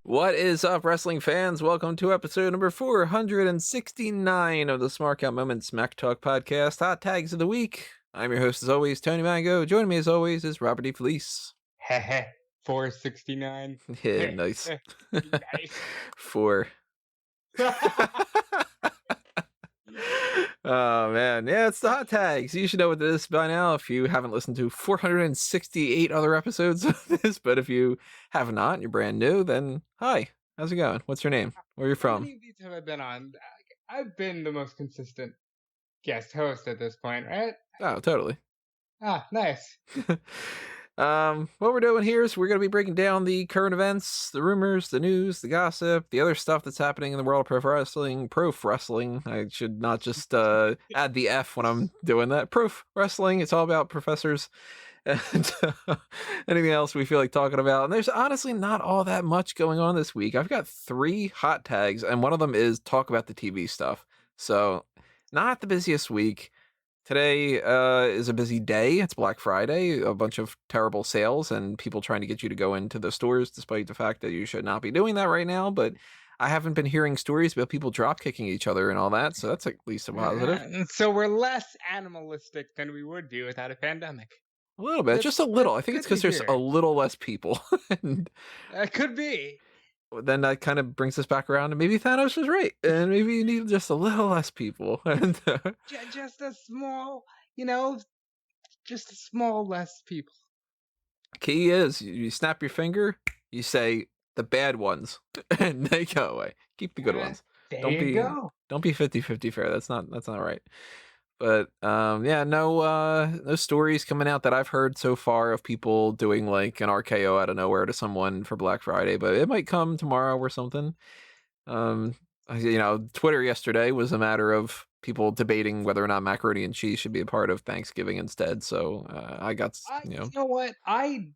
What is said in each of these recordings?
What is up, wrestling fans? Welcome to episode number 469 of the Smark Out Moment Smack Talk podcast, Hot Tags of the Week. I'm your host, as always, Tony Mango. Joining me, as always, is Robert D. Felice. Heh 469. Yeah, nice. Nice. 4. Oh, man. Yeah, it's the Hot Tags. You should know what this is by now if you haven't listened to 468 other episodes of this. But if you have not and you're brand new, then hi. How's it going? What's your name? Where are you How from? many of these have I been on? I've been the most consistent guest host at this point, right? Oh, totally. Ah, nice. What we're doing here is we're going to be breaking down the current events, the rumors, the news, the gossip, the other stuff that's happening in the world of prof wrestling. I should not just add the F when I'm doing that. Prof wrestling. It's all about professors and anything else we feel like talking about. And there's honestly not all that much going on this week. I've got 3 hot tags, and one of them is talk about the TV stuff. So not the busiest week. Today is a busy day. It's Black Friday, a bunch of terrible sales and people trying to get you to go into the stores despite the fact that you should not be doing that right now. But I haven't been hearing stories about people drop kicking each other and all that, so that's at least a positive. So we're less animalistic than we would be without a pandemic. A little bit, just a little. I think it's because there's hear. a little less people. And It could be. then that kind of brings us back around, and maybe Thanos was right, and maybe you need just a little less people. And Just a small, just a small less people. key is you snap your finger, you say the bad ones, and they go away. Keep the good ones. There you go. Don't be 50-50 fair. That's not right. But yeah, no stories coming out that I've heard so far of people doing like an RKO out of nowhere to someone for Black Friday, but it might come tomorrow or something. Twitter yesterday was a matter of people debating whether or not macaroni and cheese should be a part of Thanksgiving instead. So I got, You know what? I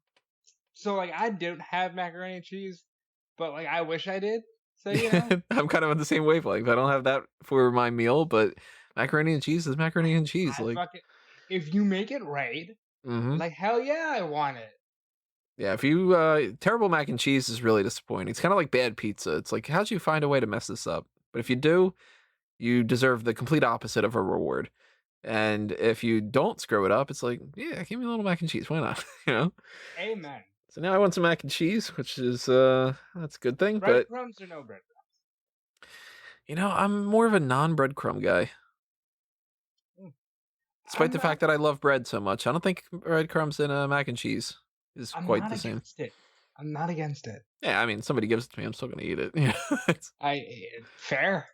don't have macaroni and cheese, but like I wish I did. So I'm kind of on the same wavelength. I don't have that for my meal, but macaroni and cheese is macaroni and cheese. If you make it right, like hell yeah, I want it. Yeah, if you terrible mac and cheese is really disappointing. It's kind of like bad pizza. It's like, how'd you find a way to mess this up? But if you do, you deserve the complete opposite of a reward. And if you don't screw it up, it's like, yeah, give me a little mac and cheese. Why not? Amen. So now I want some mac and cheese, which is that's a good thing. Breadcrumbs or no breadcrumbs? I'm more of a non-breadcrumb guy. Despite the fact that I love bread so much, I don't think breadcrumbs in mac and cheese is quite the same. I'm not against it. Yeah, I mean, somebody gives it to me, I'm still gonna eat it. Fair.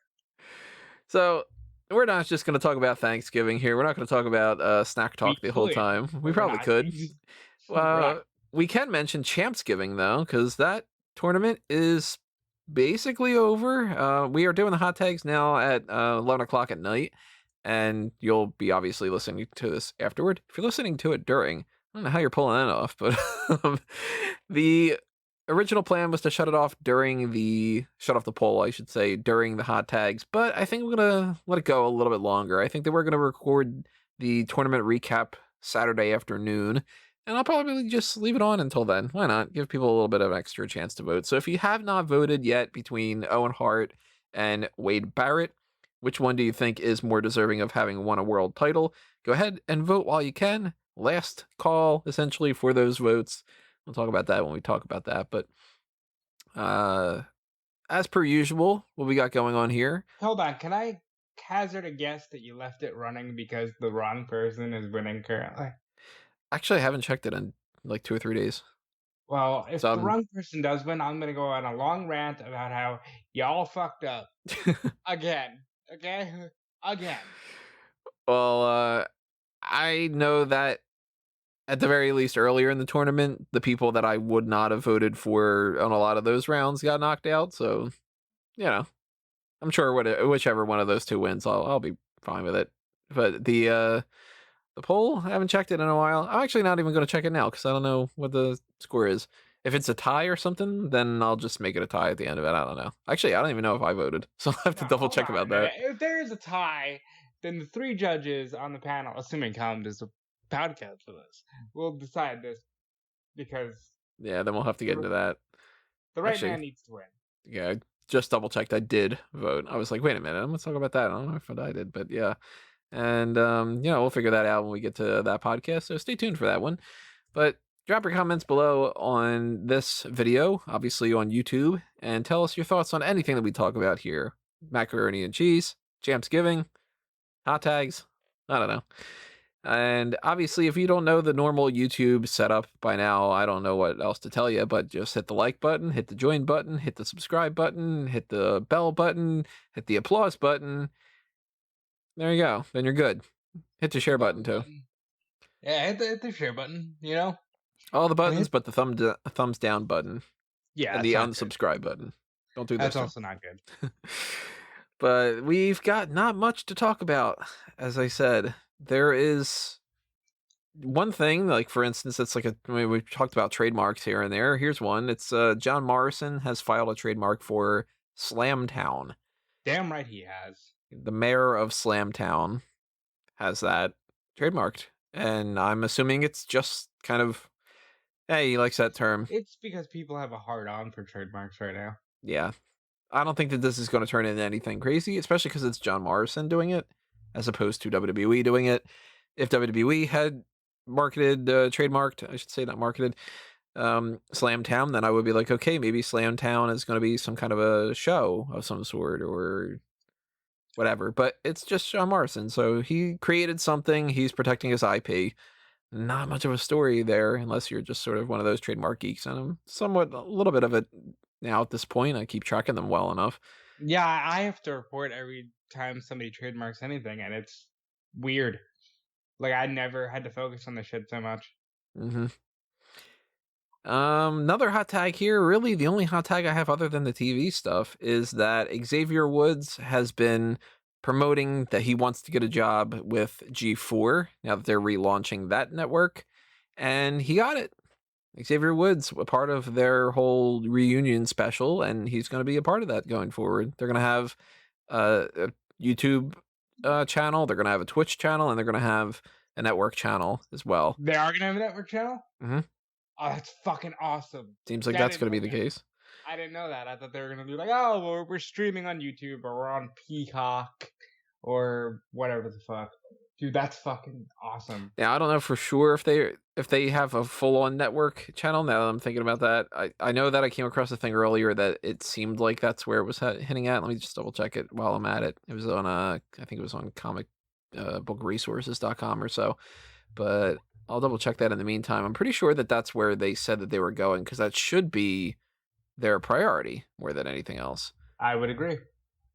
So we're not just gonna talk about Thanksgiving here. We're not gonna talk about snack talk the whole time. We probably could. We can mention Champsgiving though, because that tournament is basically over. We are doing the hot tags now at 11 o'clock at night, and you'll be obviously listening to this afterward. If you're listening to it during, I don't know how you're pulling that off, but the original plan was to shut off the poll, I should say, during the hot tags, but I think we're gonna let it go a little bit longer. I think that we're gonna record the tournament recap Saturday afternoon, and I'll probably just leave it on until then. Why not? Give people a little bit of an extra chance to vote. So if you have not voted yet between Owen Hart and Wade Barrett, which one do you think is more deserving of having won a world title? Go ahead and vote while you can. Last call, essentially, for those votes. We'll talk about that when we talk about that. But as per usual, what we got going on here. Hold on. Can I hazard a guess that you left it running because the wrong person is winning currently? Actually, I haven't checked it in like 2 or 3 days. Well, if the wrong person does win, I'm going to go on a long rant about how y'all fucked up. Again. Okay? Again. Well, I know that at the very least earlier in the tournament, the people that I would not have voted for on a lot of those rounds got knocked out. So, I'm sure whichever one of those two wins, I'll be fine with it. But the poll, I haven't checked it in a while. I'm actually not even going to check it now because I don't know what the score is. If it's a tie or something, then I'll just make it a tie at the end of it. I don't know. Actually, I don't even know if I voted, so I'll have to double check about that. If there is a tie, then the 3 judges on the panel, assuming Colin does a podcast for this, will decide this because... Yeah, then we'll have to get into that. The right man needs to win. Yeah, I just double checked. I did vote. I was like, wait a minute, I'm gonna talk about that. I don't know if I did, but yeah. And we'll figure that out when we get to that podcast. So stay tuned for that one. But drop your comments below on this video, obviously on YouTube, and tell us your thoughts on anything that we talk about here. Macaroni and cheese, Champsgiving, hot tags, I don't know. And obviously, if you don't know the normal YouTube setup by now, I don't know what else to tell you, but just hit the like button, hit the join button, hit the subscribe button, hit the bell button, hit the applause button. There you go. Then you're good. Hit the share button too. Yeah, hit the share button, All the buttons, but the thumbs down button. Yeah, and the unsubscribe button. Don't do that. That's also not good. But we've got not much to talk about. As I said, there is one thing, like for instance, it's like we've talked about trademarks here and there. Here's one. It's John Morrison has filed a trademark for Slamtown. Damn right he has. The mayor of Slamtown has that trademarked. And I'm assuming it's just kind of, hey, he likes that term. It's because people have a hard on for trademarks right now. Yeah. I don't think that this is going to turn into anything crazy, especially because it's John Morrison doing it, as opposed to WWE doing it. If WWE had trademarked, I should say not marketed, Slamtown, then I would be like, okay, maybe Slamtown is going to be some kind of a show of some sort or whatever. But it's just John Morrison, so he created something. He's protecting his IP. Not much of a story there, unless you're just sort of one of those trademark geeks, and I'm somewhat a little bit of it now at this point. I keep tracking them well enough. Yeah, I have to report every time somebody trademarks anything, and it's weird. Like, I never had to focus on this shit so much. Mm-hmm. Another hot tag here, really the only hot tag I have other than the TV stuff, is that Xavier Woods has been promoting that he wants to get a job with G4 now that they're relaunching that network, and he got it. Xavier Woods, a part of their whole reunion special, and he's going to be a part of that going forward. They're going to have a YouTube channel, they're going to have a Twitch channel, and they're going to have a network channel as well. They are going to have a network channel? Mm-hmm. Oh, that's fucking awesome. Seems like that's going to be the case. I didn't know that. I thought they were going to be like, oh, well, we're streaming on YouTube, or we're on Peacock, or whatever the fuck. Dude, that's fucking awesome. Yeah, I don't know for sure if they have a full-on network channel. Now that I'm thinking about that, I know that I came across a thing earlier that it seemed like that's where it was hitting at. Let me just double check it while I'm at it. It was on I think it was on comicbookresources.com or so, but I'll double check that in the meantime. I'm pretty sure that that's where they said that they were going, because that should be their priority more than anything else. I would agree.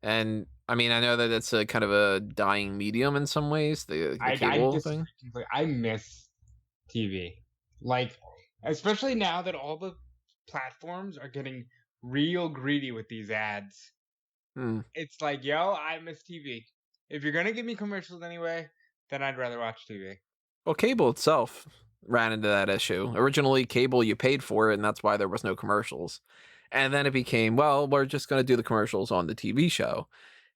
And I mean, I know that it's a kind of a dying medium in some ways, the cable thing. I miss TV. Like, especially now that all the platforms are getting real greedy with these ads. It's like, yo, I miss TV. If you're going to give me commercials anyway, then I'd rather watch TV. Well, cable itself ran into that issue. Originally, cable, you paid for it, and that's why there was no commercials. And then it became, well, we're just going to do the commercials on the TV show.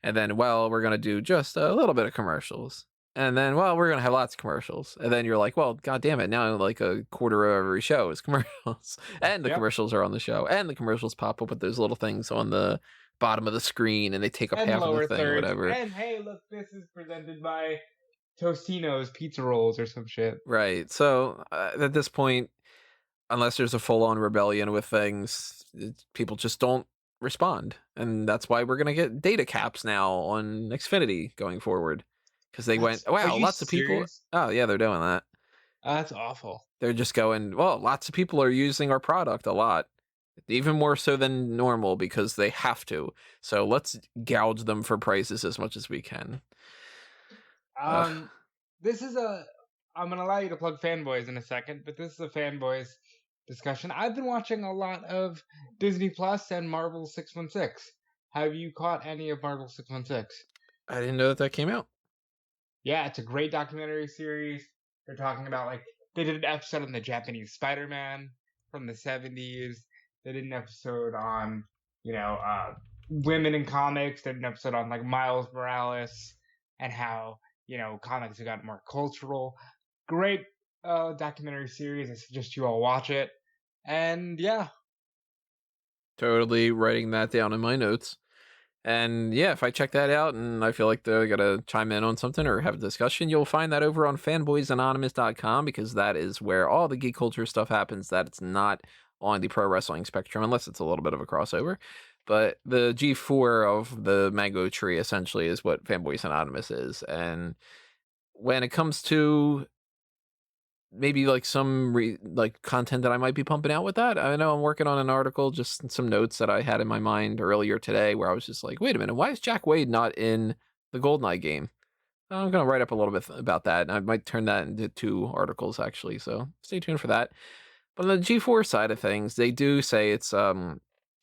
And then, well, we're going to do just a little bit of commercials. And then, well, we're going to have lots of commercials. And then you're like, well, God damn it. Now, like a quarter of every show is commercials. And the commercials are on the show. And the commercials pop up with those little things on the bottom of the screen. And they take up half of the thing or whatever. And hey, look, this is presented by Tostino's Pizza Rolls or some shit. Right. So at this point, unless there's a full-on rebellion with things, people just don't respond. And that's why we're going to get data caps now on Xfinity going forward. Because they went, wow, lots of people. Oh, yeah, they're doing that. That's awful. They're just going, well, lots of people are using our product a lot. Even more so than normal because they have to. So let's gouge them for prices as much as we can. This is I'm going to allow you to plug Fanboys in a second, but this is a Fanboys discussion. I've been watching a lot of Disney Plus and Marvel 616. Have you caught any of Marvel 616? I didn't know that came out. Yeah, it's a great documentary series. They're talking about, like, they did an episode on the Japanese Spider-Man from the 70s. They did an episode on, women in comics. They did an episode on, like, Miles Morales and how, comics have gotten more cultural. Great documentary series. I suggest you all watch it. And yeah, Totally writing that down in my notes. And yeah, if I check that out and I feel like they gotta chime in on something or have a discussion, you'll find that over on fanboysanonymous.com, because that is where all the geek culture stuff happens. That it's not on the pro wrestling spectrum, unless it's a little bit of a crossover. But the G4 of the mango tree essentially is what Fanboys Anonymous is. And when it comes to maybe like some like content that I might be pumping out with that, I know I'm working on an article, just some notes that I had in my mind earlier today, where I was just like, wait a minute, why is Jack Wade not in the GoldenEye game? I'm going to write up a little bit about that, and I might turn that into 2 articles actually, so stay tuned for that. But on the G4 side of things, they do say it's I'm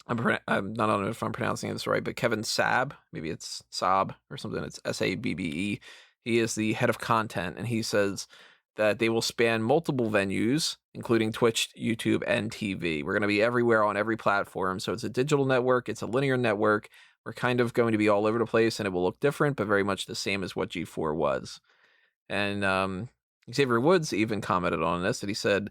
not know if I'm pronouncing this right, but Kevin Sabb, maybe it's Saab or something. It's Sabbe. He is the head of content, and he says that they will span multiple venues, including Twitch, YouTube, and TV. We're going to be everywhere on every platform. So it's a digital network, it's a linear network. We're kind of going to be all over the place, and it will look different, but very much the same as what G4 was. And Xavier Woods even commented on this, that he said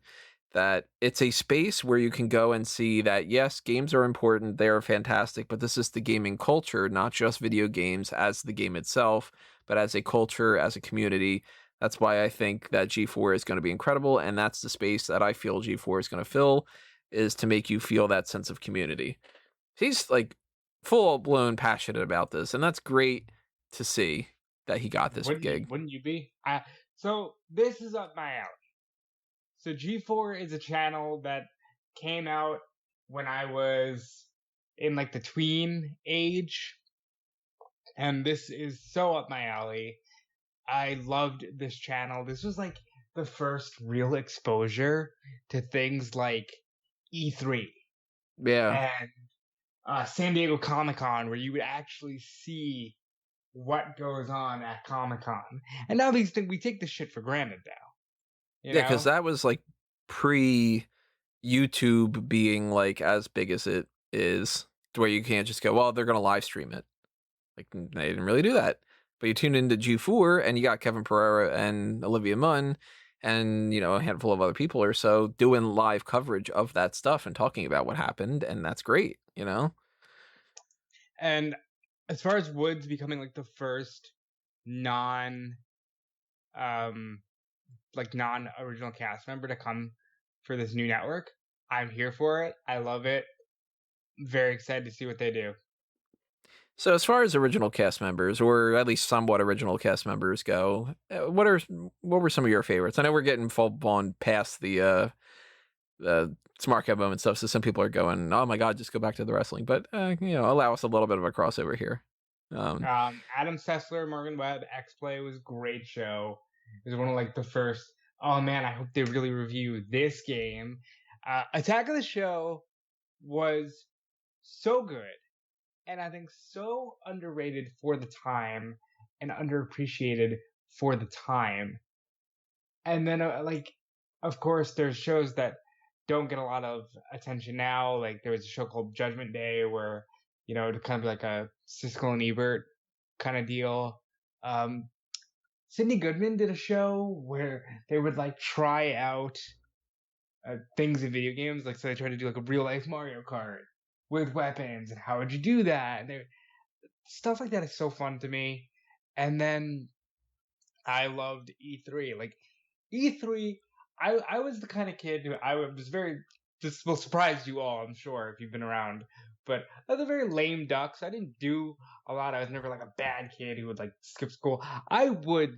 that it's a space where you can go and see that, yes, games are important, they are fantastic, but this is the gaming culture, not just video games as the game itself, but as a culture, as a community. That's why I think that G4 is going to be incredible, and that's the space that I feel G4 is going to fill, is to make you feel that sense of community. He's like full-blown passionate about this, and that's great to see that he got this gig. Wouldn't you be? So this is up my alley. So G4 is a channel that came out when I was in like the tween age, and this is so up my alley. I loved this channel. This was like the first real exposure to things like E3 Yeah. and San Diego Comic-Con, where you would actually see what goes on at Comic-Con. And now these things, we take this shit for granted now. Yeah, because that was like pre YouTube being like as big as it is, to where you can't just go, well, they're going to live stream it. Like, they didn't really do that. But you tune into G4 and you got Kevin Pereira and Olivia Munn and, you know, a handful of other people or so doing live coverage of that stuff and talking about what happened. And that's great, you know? And as far as Woods becoming like the first non non-original cast member to come for this new network, I'm here for it. I love it. Very excited to see what they do. So as far as original cast members, or at least somewhat original cast members go, what were some of your favorites? I know we're getting full on past the Smark album and stuff, so some people are going, oh my god, just go back to the wrestling. But you know, allow us a little bit of a crossover here. Adam Sessler, Morgan Webb, X-Play was a great show. It was one of like the first. Oh man, I hope they really review this game. Attack of the Show was so good, and I think so underrated for the time and underappreciated for the time. And then of course, there's shows that don't get a lot of attention now. Like there was a show called Judgment Day where, you know, it kind of be like a Siskel and Ebert kind of deal. Sidney Goodman did a show where they would like try out things in video games. Like, so they tried to do like a real life Mario Kart with weapons, and how would you do that? And stuff like that is so fun to me. And then I loved E3. Like E3, I was the kind of kid who I was very. This will surprise you all, I'm sure, if you've been around. But I was a very lame duck, so I didn't do a lot. I was never like a bad kid who would like skip school. I would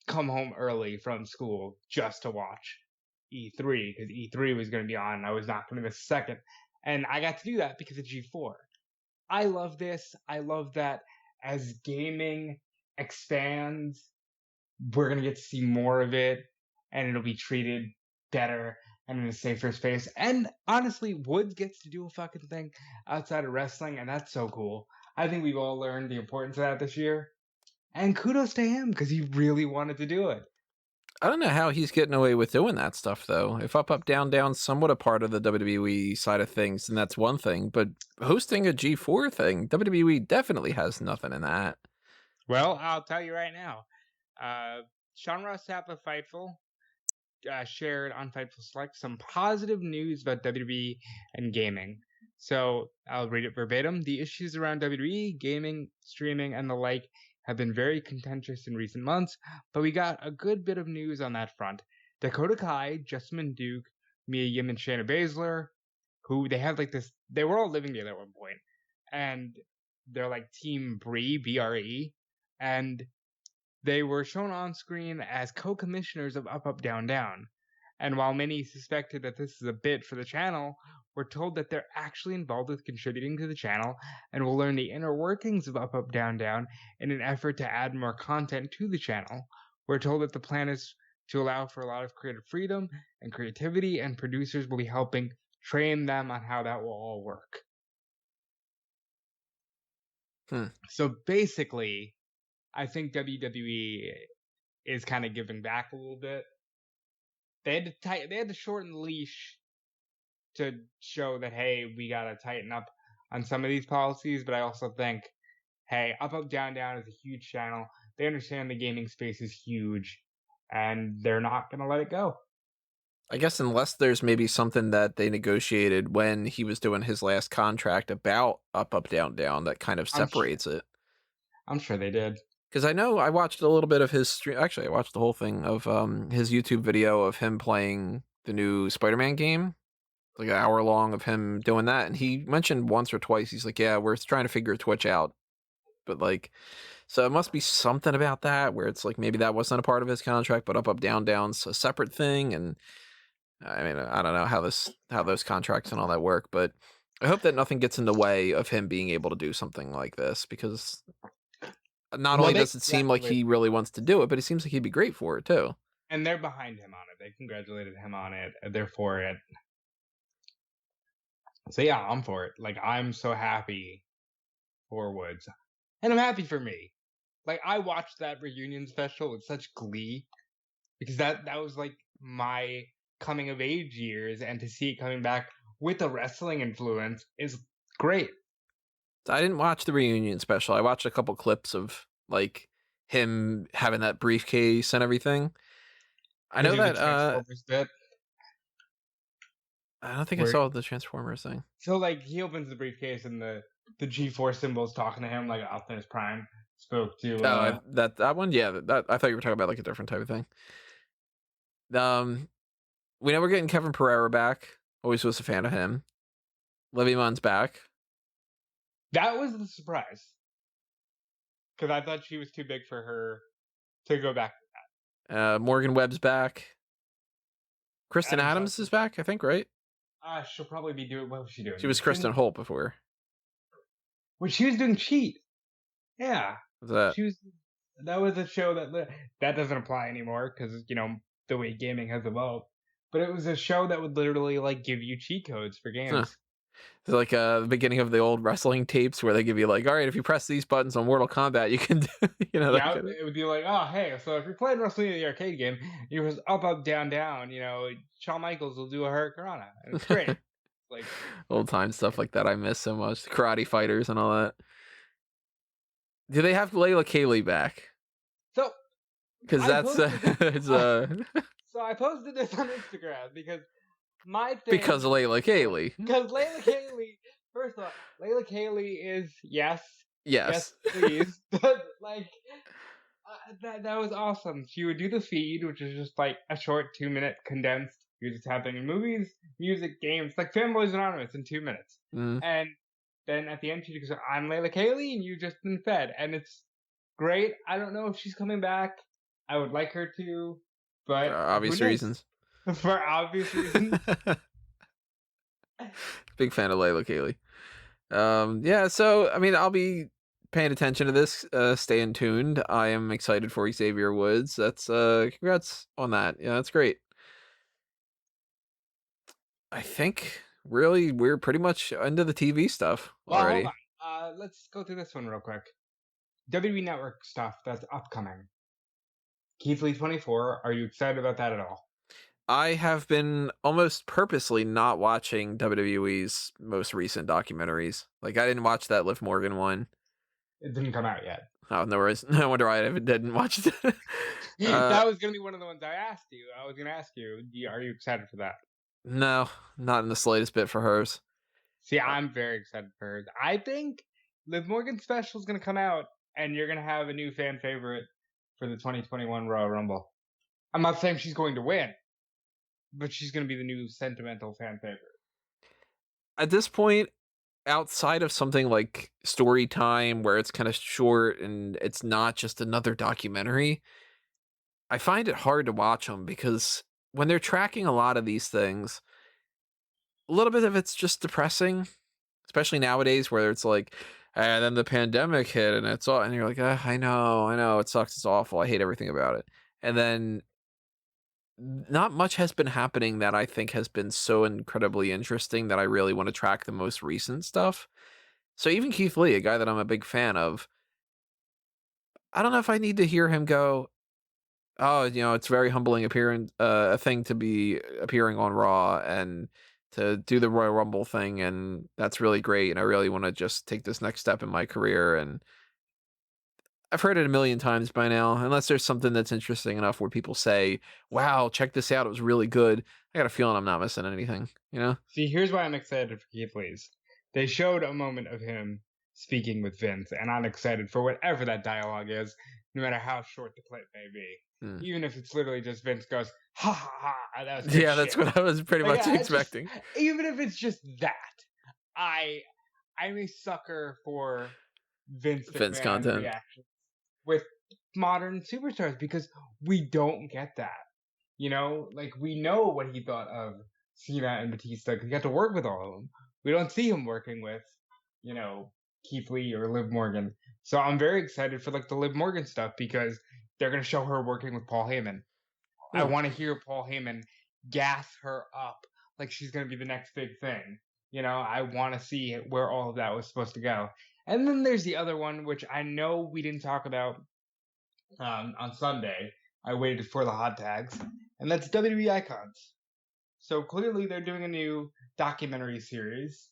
come home early from school just to watch E3 because E3 was going to be on and I was not going to miss a second. And I got to do that because of G4. I love this. I love that as gaming expands, we're going to get to see more of it and it'll be treated better and in a safer space. And honestly, Woods gets to do a fucking thing outside of wrestling, and that's so cool. I think we've all learned the importance of that this year. And kudos to him, because he really wanted to do it. I don't know how he's getting away with doing that stuff, though. If Up, Down, Down's somewhat a part of the WWE side of things, then that's one thing. But hosting a G4 thing, WWE definitely has nothing in that. Well, I'll tell you right now. Sean Ross Sapp of Fightful shared on Fightful Select some positive news about WWE and gaming. So I'll read it verbatim. The issues around WWE, gaming, streaming, and the like have been very contentious in recent months, but we got a good bit of news on that front. Dakota Kai, Jessamine Duke, Mia Yim, and Shayna Baszler, who they had like this, they were all living together at one point, and they're like Team Bree, BRE, and they were shown on screen as co-commissioners of Up Up Down Down. And while many suspected that this is a bit for the channel, we're told that they're actually involved with contributing to the channel and will learn the inner workings of Up Up Down Down in an effort to add more content to the channel. We're told that the plan is to allow for a lot of creative freedom and creativity, and producers will be helping train them on how that will all work. So basically, I think WWE is kind of giving back a little bit. They had to shorten the leash to show that, hey, we gotta tighten up on some of these policies. But I also think, hey, Up Up Down Down is a huge channel. They understand the gaming space is huge, and they're not gonna let it go. I guess unless there's maybe something that they negotiated when he was doing his last contract about Up Up Down Down that kind of separates it. I'm sure they did. Because I know I watched a little bit of his stream. Actually, I watched the whole thing of his YouTube video of him playing the new Spider-Man game. Like an hour long of him doing that. And he mentioned once or twice, he's like, yeah, we're trying to figure Twitch out. But like, so it must be something about that where it's like maybe that wasn't a part of his contract, but Up Up Down Down's a separate thing. And I mean, I don't know how those contracts and all that work, but I hope that nothing gets in the way of him being able to do something like this, because not only does it seem like he really wants to do it, but it seems like he'd be great for it too. And they're behind him on it. They congratulated him on it. They're for it. So yeah, I'm for it. Like, I'm so happy for Woods. And I'm happy for me. Like, I watched that reunion special with such glee, because that was like my coming of age years, and to see it coming back with a wrestling influence is great. I didn't watch the reunion special. I watched a couple clips of like him having that briefcase and everything. I know that Transformers bit. I don't think I saw the Transformers thing. So like he opens the briefcase and the G4 symbol's talking to him like Optimus Prime spoke to that one. Yeah, that I thought you were talking about like a different type of thing. We know we're getting Kevin Pereira back. Always was a fan of him. Livy Munn's back. That was the surprise, because I thought she was too big for her to go back to that. Morgan Webb's back. Kristen Adams is back, I think, right? She'll probably be doing. What was she doing? She was Kristen Holt before. When she was doing Cheat. Yeah. What's that? That was a show that doesn't apply anymore, because the way gaming has evolved. But it was a show that would literally like give you cheat codes for games. Huh. It's like the beginning of the old wrestling tapes where they give you like, all right, if you press these buttons on Mortal Kombat, you can do, Yeah, it would be like, oh, hey, so if you're playing wrestling in the arcade game, you was up, up, down, down, Shawn Michaels will do a Hurricanrana. And it's great. Like old time stuff like that I miss so much. The Karate Fighters and all that. Do they have Layla Kaylee back? So, because that's So I posted this on Instagram because my thing. Because Layla Kaylee. Because Layla Kaylee. First of all, Layla Kaylee is yes, please. Like that was awesome. She would do the feed, which is just like a short 2-minute condensed. Here's what's happening in movies, music, games, like Fanboys Anonymous in 2 minutes. And then at the end, she goes, "I'm Layla Kaylee, and you've just been fed," and it's great. I don't know if she's coming back. I would like her to. But for obvious reasons. For obvious reasons. Big fan of Layla Kaylee. Yeah, so I mean, I'll be paying attention to this. Staying tuned. I am excited for Xavier Woods. That's congrats on that. Yeah, that's great. I think really we're pretty much into the TV stuff already. Hold on. Let's go through this one real quick. WWE Network stuff that's upcoming. Keith Lee 24, are you excited about that at all? I have been almost purposely not watching WWE's most recent documentaries. Like, I didn't watch that Liv Morgan one. It didn't come out yet. Oh, no worries. No wonder I didn't watch it. That was going to be one of the ones I asked you. I was going to ask you, are you excited for that? No, not in the slightest bit for hers. See, I'm very excited for her. I think Liv Morgan's special is going to come out, and you're going to have a new fan favorite for the 2021 Royal Rumble. I'm not saying she's going to win, but she's going to be the new sentimental fan favorite. At this point, outside of something like Story Time, where it's kind of short and it's not just another documentary, I find it hard to watch them because when they're tracking a lot of these things, a little bit of it's just depressing, especially nowadays where it's like, and then the pandemic hit and it's all, and you're like, I know, it sucks, it's awful, I hate everything about it. And then not much has been happening that I think has been so incredibly interesting that I really want to track the most recent stuff. So even Keith Lee, a guy that I'm a big fan of, I don't know if I need to hear him go, oh, it's very humbling a thing to be appearing on Raw and to do the Royal Rumble thing, and that's really great, and I really want to just take this next step in my career. And I've heard it a million times by now, unless there's something that's interesting enough where people say, wow, check this out, it was really good. I got a feeling I'm not missing anything, See, here's why I'm excited for Keith Lee's. They showed a moment of him speaking with Vince, and I'm excited for whatever that dialogue is, no matter how short the clip may be. Even if it's literally just Vince goes, ha ha ha, that was good shit. That's what I was pretty much expecting. Even if it's just that, I'm a sucker for Vince content reactions with modern superstars because we don't get that. Like we know what he thought of Cena and Batista because he got to work with all of them. We don't see him working with, Keith Lee or Liv Morgan. So I'm very excited for like the Liv Morgan stuff because they're gonna show her working with Paul Heyman. I want to hear Paul Heyman gas her up like she's gonna be the next big thing. I want to see where all of that was supposed to go. And then there's the other one, which I know we didn't talk about on Sunday. I waited for the hot tags, and that's WWE Icons. So clearly they're doing a new documentary series,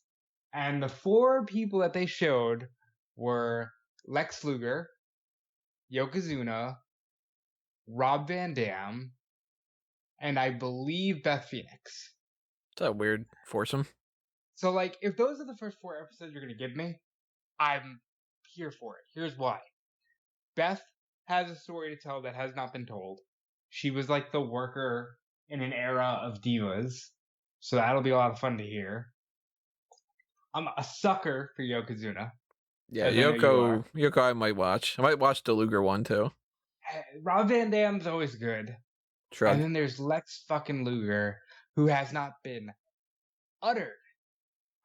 and the 4 people that they showed were Lex Luger, Yokozuna, Rob Van Dam, and I believe Beth Phoenix. Is that weird foursome? So, like, if those are the first 4 episodes you're going to give me, I'm here for it. Here's why. Beth has a story to tell that has not been told. She was like the worker in an era of divas. So that'll be a lot of fun to hear. I'm a sucker for Yokozuna. Yeah, Yoko I might watch. I might watch the Luger one too. Rob Van Dam's always good. Shrug. And then there's Lex fucking Luger, who has not been uttered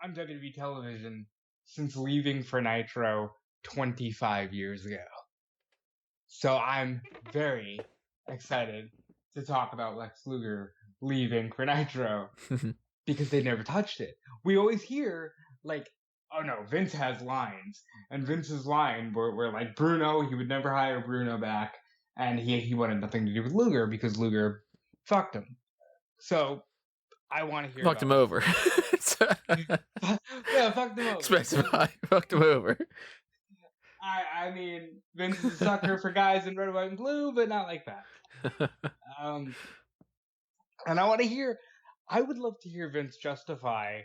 on WWE television since leaving for Nitro 25 years ago. So I'm very excited to talk about Lex Luger leaving for Nitro because they never touched it. We always hear like, oh no, Vince has lines, and Vince's line were like Bruno, he would never hire Bruno back, and he wanted nothing to do with Luger because Luger fucked him. So I want to hear fucked him over. Yeah, fucked him over. Specify, fucked him over. I mean, Vince is a sucker for guys in red, white, and blue, but not like that. And I want to hear. I would love to hear Vince justify.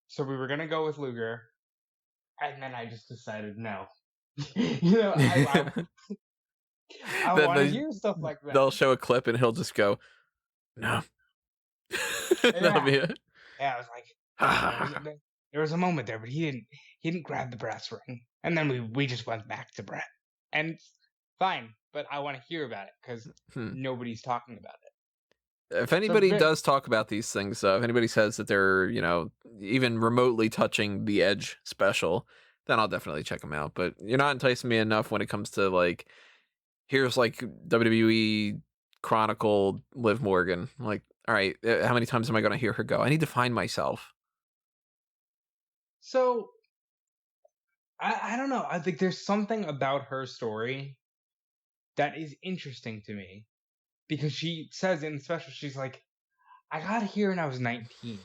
So we were gonna go with Luger, and then I just decided no. I want to hear stuff like that. They'll show a clip, and he'll just go, "No." That'll be it. Yeah, I was like, there was a moment there, but he didn't grab the brass ring, and then we just went back to Brett, and fine. But I want to hear about it because nobody's talking about it. If anybody does talk about these things, if anybody says that they're, even remotely touching the Edge special, then I'll definitely check them out. But you're not enticing me enough when it comes to like, here's like WWE Chronicle Liv Morgan. Like, all right, how many times am I going to hear her go? I need to find myself. So, I don't know. I think there's something about her story that is interesting to me. Because she says in the special, she's like, I got here when I was 19.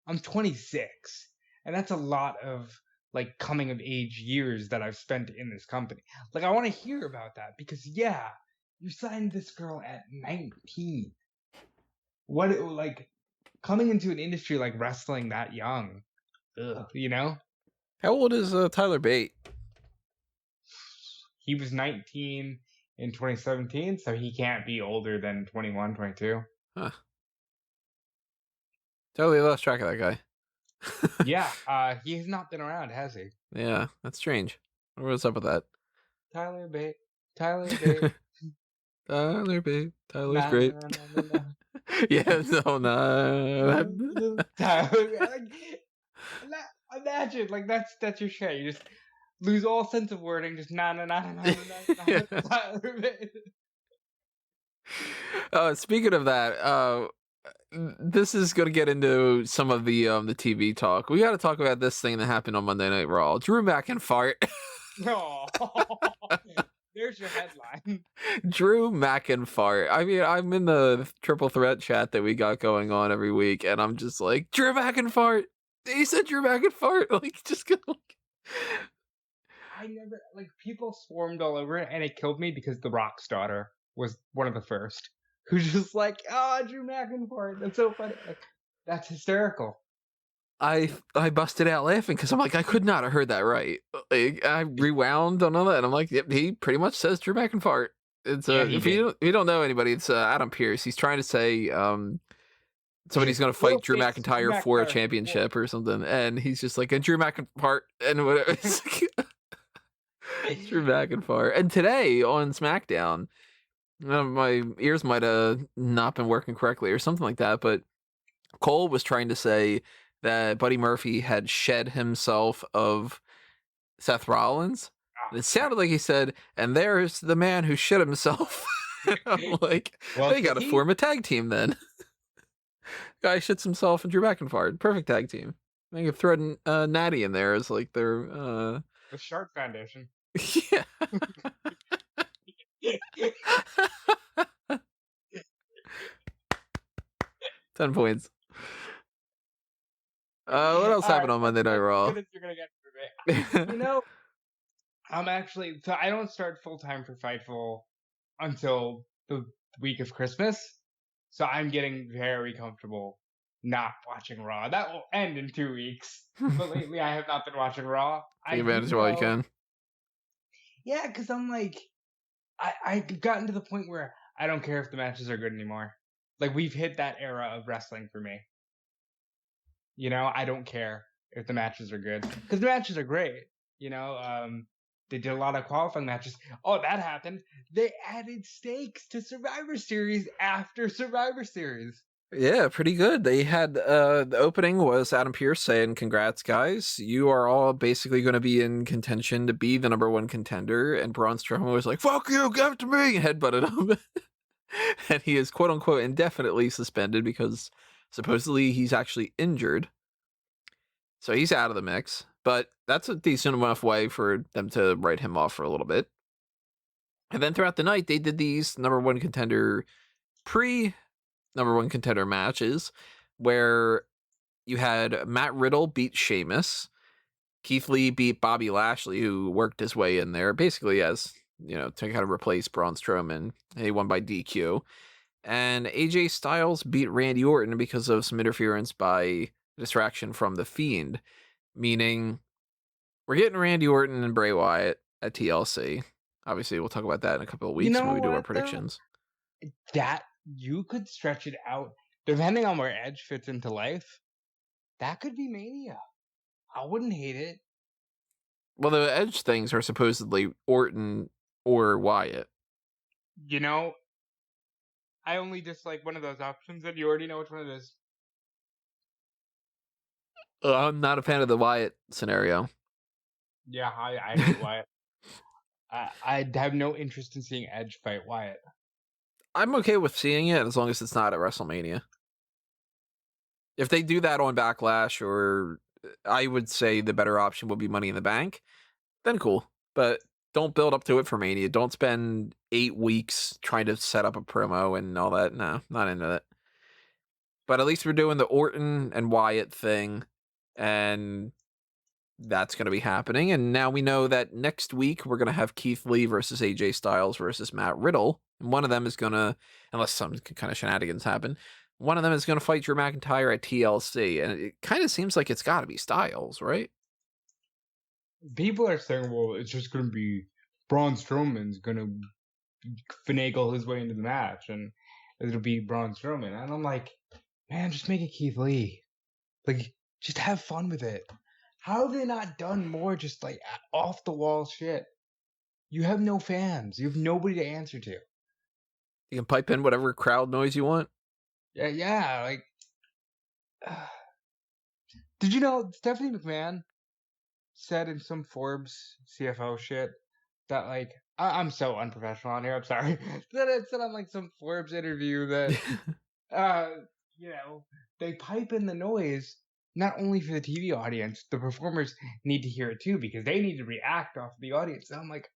I'm 26. And that's a lot of, like, coming of age years that I've spent in this company. Like, I want to hear about that. Because, yeah, you signed this girl at 19. What, like, coming into an industry like wrestling that young, you know? How old is Tyler Bate? He was 19 in 2017, so he can't be older than 21, 22. Huh. Totally lost track of that guy. Yeah, he has not been around, has he? Yeah, that's strange. What's up with that? Tyler Bate. Tyler Bate. Tyler Bate. Tyler's Nah, great. nah, nah, nah, nah. Yeah, no, no. Tyler, imagine, like that's your shit. You just lose all sense of wording. Just nah. Tyler Bate. Speaking of that, this is going to get into some of the TV talk. We got to talk about this thing that happened on Monday Night Raw. Drew McIntyre. No. There's your headline. Drew McIntyre. I mean, I'm in the triple threat chat that we got going on every week, and I'm just like, Drew McIntyre. He said Drew McIntyre. Like, just go. I never, like, people swarmed all over it, and it killed me because The Rock's daughter was one of the first who's just like, Drew McIntyre. That's so funny. Like, that's hysterical. I busted out laughing because I'm like, I could not have heard that right. Like, I rewound on all that, and I'm like, yep, he pretty much says Drew McIntyre. It's if you don't know anybody, it's Adam Pearce. He's trying to say somebody's going to fight Drew McIntyre for a championship or something, and he's just like, and Drew McIntyre and whatever. It's like, Drew McIntyre. And today on SmackDown, my ears might have not been working correctly or something like that, but Cole was trying to say that Buddy Murphy had shed himself of Seth Rollins. It sounded like he said, and there's the man who shit himself. I'm like, well, they got to form a tag team then. Guy shits himself and Drew McIntyre. Perfect tag team. They could throw Natty in there as like their... The Shark Foundation. Yeah. 10 points. What else happened on Monday Night Raw? You know, I'm actually, so I don't start full time for Fightful until the week of Christmas. So I'm getting very comfortable not watching Raw. That will end in 2 weeks. But lately I have not been watching Raw. Take advantage while you can. Yeah, because I'm like, I've gotten to the point where I don't care if the matches are good anymore. Like, we've hit that era of wrestling for me. You know, I don't care if the matches are good. Because the matches are great. You know, they did a lot of qualifying matches. Oh, that happened. They added stakes to Survivor Series after Survivor Series. Yeah, pretty good. They had, the opening was Adam Pearce saying, congrats, guys. You are all basically going to be in contention to be the #1 contender. And Braun Strowman was like, fuck you, give it to me, and headbutted him. And he is, quote unquote, indefinitely suspended because supposedly he's actually injured. So he's out of the mix. But that's a decent enough way for them to write him off for a little bit. And then throughout the night, they did these #1 contender #1 contender matches where you had Matt Riddle beat Sheamus. Keith Lee beat Bobby Lashley, who worked his way in there basically as, you know, to kind of replace Braun Strowman. He won by DQ. And AJ Styles beat Randy Orton because of some interference by distraction from The Fiend. Meaning, we're getting Randy Orton and Bray Wyatt at TLC. Obviously, we'll talk about that in a couple of weeks when we do our predictions. That, you could stretch it out. Depending on where Edge fits into life, that could be Mania. I wouldn't hate it. Well, the Edge things are supposedly Orton or Wyatt. You know, I only dislike one of those options, and you already know which one it is. I'm not a fan of the Wyatt scenario. Yeah, I hate Wyatt. I have no interest in seeing Edge fight Wyatt. I'm okay with seeing it as long as it's not at WrestleMania. If they do that on Backlash, or I would say the better option would be Money in the Bank, then cool. But don't build up to it for Mania. Don't spend 8 weeks trying to set up a promo and all that. No, not into that. But at least we're doing the Orton and Wyatt thing, and that's going to be happening. And now we know that next week we're going to have Keith Lee versus AJ Styles versus Matt Riddle. And one of them is going to, unless some kind of shenanigans happen, one of them is going to fight Drew McIntyre at TLC, and it kind of seems like it's got to be Styles, right? People are saying, well, it's just going to be Braun Strowman's going to finagle his way into the match, and it'll be Braun Strowman. And I'm like, man, just make it Keith Lee. Like, just have fun with it. How have they not done more just like off the wall shit? You have no fans. You have nobody to answer to. You can pipe in whatever crowd noise you want. Yeah. Like, did you know Stephanie McMahon said in some Forbes CFO shit that like I'm so unprofessional on here. I'm sorry. That it said on like some Forbes interview that they pipe in the noise not only for the TV audience, the performers need to hear it too because they need to react off the audience. And I'm like,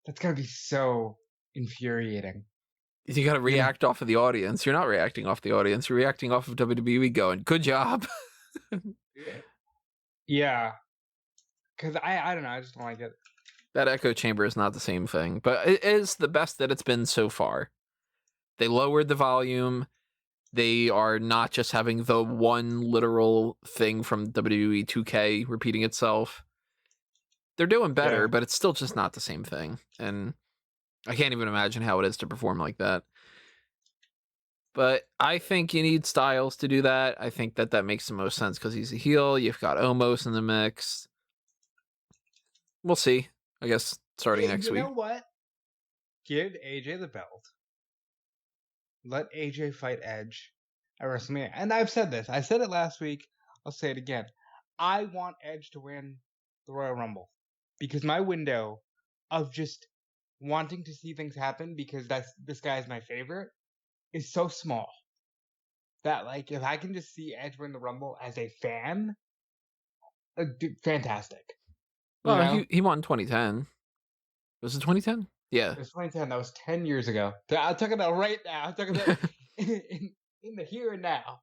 that's gotta be so infuriating. You got to react off of the audience. You're not reacting off the audience. You're reacting off of WWE going, good job. Yeah. Because I don't know. I just don't like it. That echo chamber is not the same thing, but it is the best that it's been so far. They lowered the volume. They are not just having the one literal thing from WWE 2K repeating itself. They're doing better, but it's still just not the same thing. And I can't even imagine how it is to perform like that. But I think you need Styles to do that. I think that makes the most sense because he's a heel. You've got Omos in the mix. We'll see. I guess starting next week. You know what? Give AJ the belt. Let AJ fight Edge at WrestleMania. And I've said this. I said it last week. I'll say it again. I want Edge to win the Royal Rumble because my window of just wanting to see things happen because this guy is my favorite is so small that like if I can just see Edge win the Rumble as a fan, fantastic. Well, he won 2010. Was it 2010? Yeah. It was 2010. That was 10 years ago. I'm talking about right now. I'm talking about in the here and now.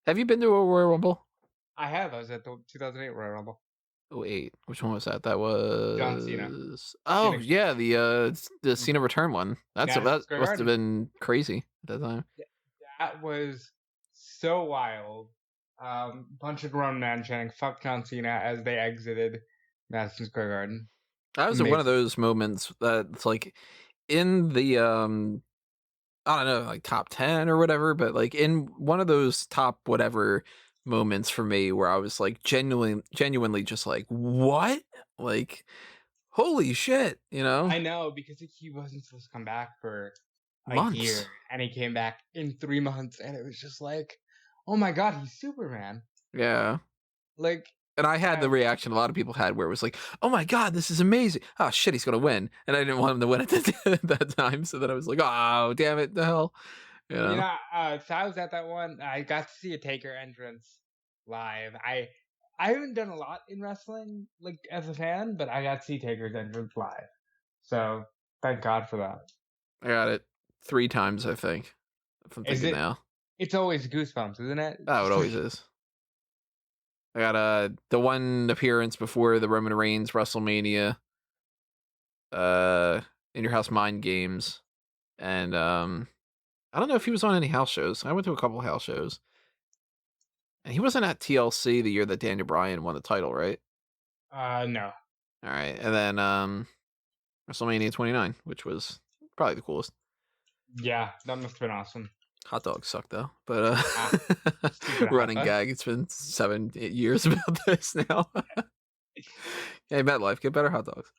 Have you been to a Royal Rumble? I have. I was at the 2008 Royal Rumble. 08. Which one was that? That was John Cena. Oh, Cena. Yeah, the Cena return one. That must have been crazy at that time. That was so wild. Bunch of grown men chanting "fuck John Cena" as they exited Madison Square Garden. That was one of those moments that's like in the I don't know, like top 10 or whatever, but like in one of those top whatever moments for me where I was like genuinely just like, what? Like, holy shit, you know? I know, because he wasn't supposed to come back for months. A year, and he came back in 3 months, and it was just like, oh my god, he's Superman. Yeah. Like, and I had the reaction a lot of people had where it was like, oh my god, this is amazing. Oh shit, he's going to win. And I didn't want him to win at that time. So then I was like, oh, damn it, the hell. So I was at that one. I got to see a Taker entrance live. I haven't done a lot in wrestling, like, as a fan, but I got to see Taker's entrance live. So, thank God for that. I got it 3 times, I think. If I'm thinking now. It's always goosebumps, isn't it? Oh, it always is. I got the one appearance before the Roman Reigns WrestleMania, In Your House Mind Games, and I don't know if he was on any house shows. I went to a couple house shows, and he wasn't at TLC the year that Daniel Bryan won the title, right? No. All right, and then WrestleMania 29, which was probably the coolest. Yeah, that must have been awesome. Hot dogs suck though, but running gag. It's been 7-8 years about this now. Hey, MetLife, get better hot dogs,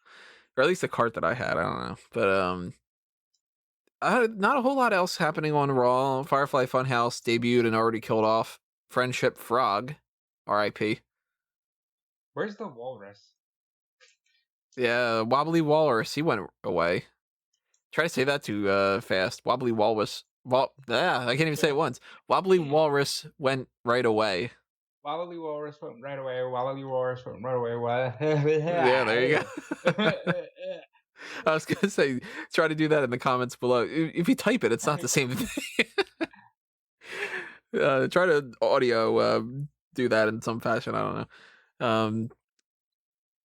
or at least the cart that I had. I don't know, but not a whole lot else happening on Raw. Firefly Funhouse debuted and already killed off Friendship Frog, R.I.P. Where's the walrus? Yeah, Wobbly Walrus. He went away. Try to say that too fast. Wobbly Walrus. I can't even say it once. Wobbly Walrus went right away. Wobbly Walrus went right away. Wobbly Walrus went right away. What? Yeah, there you go. I was gonna say, try to do that in the comments below. If you type it, it's not the same thing. Try to audio do that in some fashion. I don't know.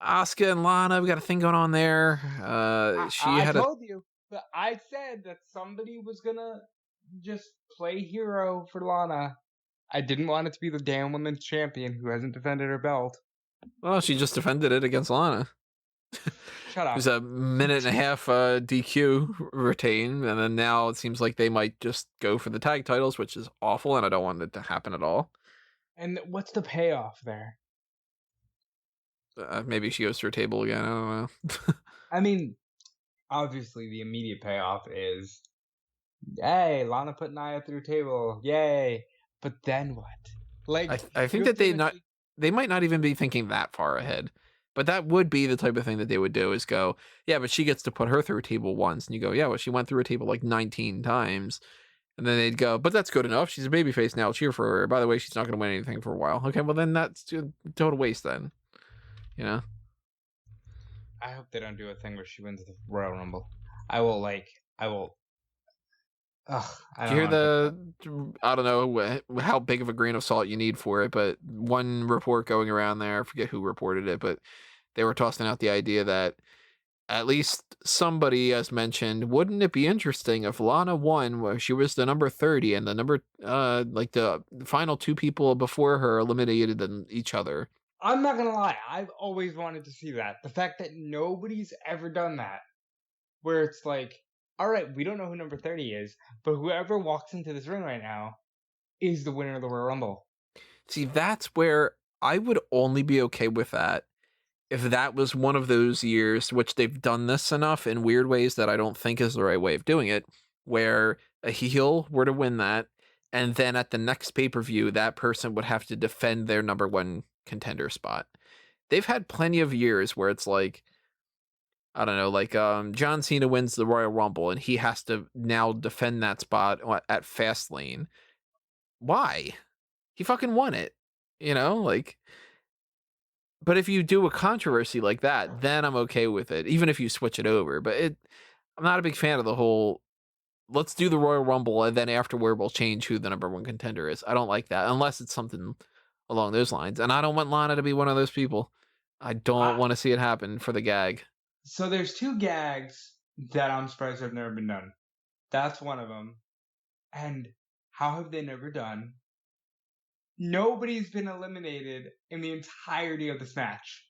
Asuka and Lana, we got a thing going on there. I told you. I said that somebody was gonna just play hero for Lana. I didn't want it to be the damn women's champion who hasn't defended her belt. Well, she just defended it against Lana. Shut up. It was a minute and a half DQ retain, and then now it seems like they might just go for the tag titles, which is awful, and I don't want it to happen at all. And what's the payoff there? Maybe she goes to her table again. I don't know. I mean, obviously the immediate payoff is, yay, Lana put Nia through a table, yay. But then what? Like, I think that they might not even be thinking that far ahead. But that would be the type of thing that they would do, is go, yeah, but she gets to put her through a table once. And you go, yeah, well, she went through a table like 19 times. And then they'd go, but that's good enough. She's a babyface now. Cheer for her. By the way, she's not going to win anything for a while. Okay, well, then that's a total waste then. You know? I hope they don't do a thing where she wins the Royal Rumble. I will. Ugh, Did you hear I don't know how big of a grain of salt you need for it, but one report going around there, I forget who reported it, but they were tossing out the idea that at least somebody has mentioned, wouldn't it be interesting if Lana won where she was the number 30 and the number, like the final two people before her eliminated each other? I'm not going to lie. I've always wanted to see that. The fact that nobody's ever done that, where it's like, all right, we don't know who number 30 is, but whoever walks into this ring right now is the winner of the Royal Rumble. See, that's where I would only be okay with that if that was one of those years, which they've done this enough in weird ways that I don't think is the right way of doing it, where a heel were to win that, and then at the next pay-per-view, that person would have to defend their number one contender spot. They've had plenty of years where it's like, I don't know, like John Cena wins the Royal Rumble and he has to now defend that spot at Fastlane. Why? He fucking won it, you know, like. But if you do a controversy like that, then I'm okay with it, even if you switch it over. But I'm not a big fan of the whole, let's do the Royal Rumble and then afterward we'll change who the number one contender is. I don't like that unless it's something along those lines. And I don't want Lana to be one of those people. I don't want to see it happen for the gag. So there's two gags that I'm surprised have never been done. That's one of them. And how have they never done? Nobody's been eliminated in the entirety of this match.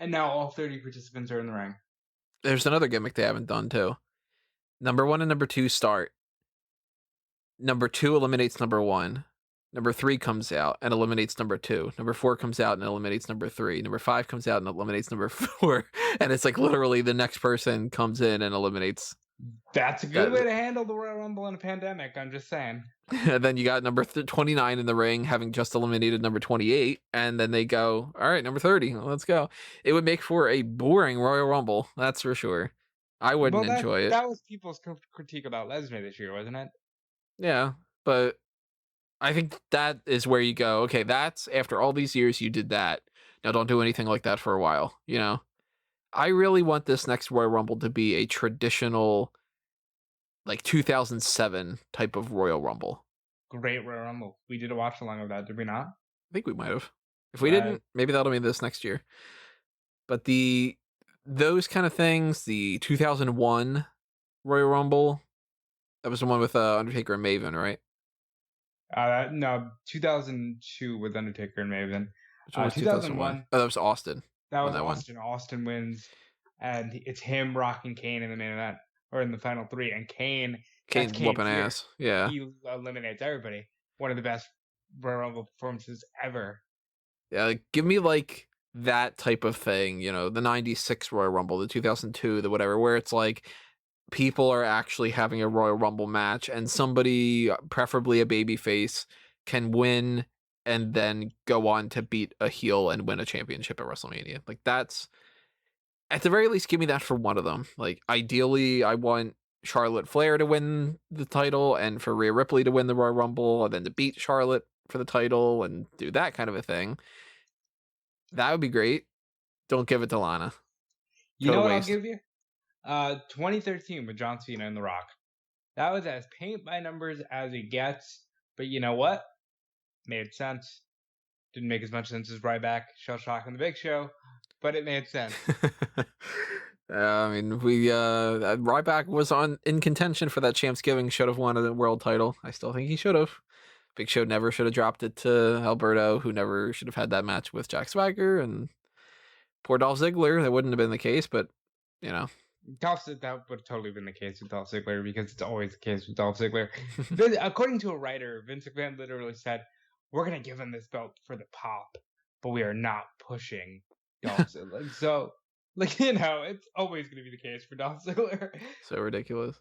And now all 30 participants are in the ring. There's another gimmick they haven't done too. Number 1 and number 2 start. Number 2 eliminates number 1. Number 3 comes out and eliminates number 2. Number 4 comes out and eliminates number 3. Number 5 comes out and eliminates number 4. And it's like literally the next person comes in and eliminates. That's a good way to handle the Royal Rumble in a pandemic, I'm just saying. And then you got number 29 in the ring, having just eliminated number 28. And then they go, all right, number 30, let's go. It would make for a boring Royal Rumble, that's for sure. I wouldn't enjoy it. That was people's critique about Lesnar this year, wasn't it? Yeah, but I think that is where you go, okay, that's after all these years you did that. Now don't do anything like that for a while, you know? I really want this next Royal Rumble to be a traditional, like 2007 type of Royal Rumble. Great Royal Rumble. We did a watch along of that, did we not? I think we might have. If we didn't, maybe that'll be this next year. But those kind of things, the 2001 Royal Rumble, that was the one with Undertaker and Maven, right? No, 2002 with Undertaker and Maven. 2001. Oh, that was Austin. That was Austin. Austin wins, and it's him rocking Kane in the main event, or in the final 3, and Kane's whooping ass. Yeah. He eliminates everybody. One of the best Royal Rumble performances ever. Yeah, like, give me like that type of thing, you know, the 96 Royal Rumble, the 2002, the whatever, where it's like people are actually having a Royal Rumble match and somebody, preferably a babyface, can win and then go on to beat a heel and win a championship at WrestleMania. Like, that's, at the very least, give me that for one of them. Like, ideally, I want Charlotte Flair to win the title and for Rhea Ripley to win the Royal Rumble and then to beat Charlotte for the title and do that kind of a thing. That would be great. Don't give it to Lana. You know what I'll give you? 2013 with John Cena and The Rock. That was as paint by numbers as it gets, but you know what? Made sense. Didn't make as much sense as Ryback, Shell Shock, and The Big Show, but it made sense. I mean, Ryback was in contention for that Champsgiving. Should have won the world title. I still think he should have. Big Show never should have dropped it to Alberto, who never should have had that match with Jack Swagger, and poor Dolph Ziggler. That wouldn't have been the case, but that would have totally been the case with Dolph Ziggler, because it's always the case with Dolph Ziggler. According to a writer, Vince McMahon literally said, "We're gonna give him this belt for the pop, but we are not pushing Dolph Ziggler." So, it's always gonna be the case for Dolph Ziggler. So ridiculous.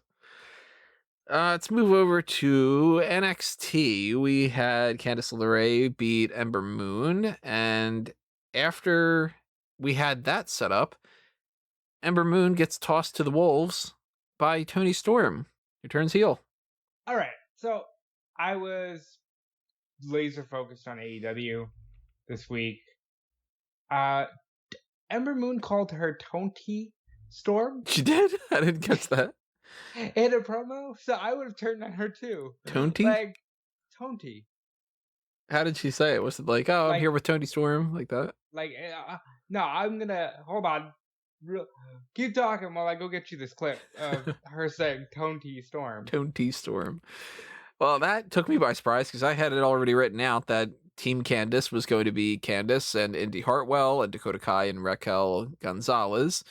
Let's move over to NXT. We had Candice LeRae beat Ember Moon, and after we had that set up, Ember Moon gets tossed to the wolves by Toni Storm, who turns heel. All right, so I was laser focused on AEW this week. Ember Moon called her Toni Storm. She did? I didn't catch that. In a promo, so I would have turned on her too. Toni? Like, Toni. How did she say it? Was it like, "Oh, I'm here with Toni Storm," like that? Like, no, I'm gonna hold on. Keep talking while I go get you this clip of her saying Toni Storm. Toni Storm. Well, that took me by surprise, because I had it already written out that Team Candice was going to be Candice and Indy Hartwell and Dakota Kai and Raquel Gonzalez.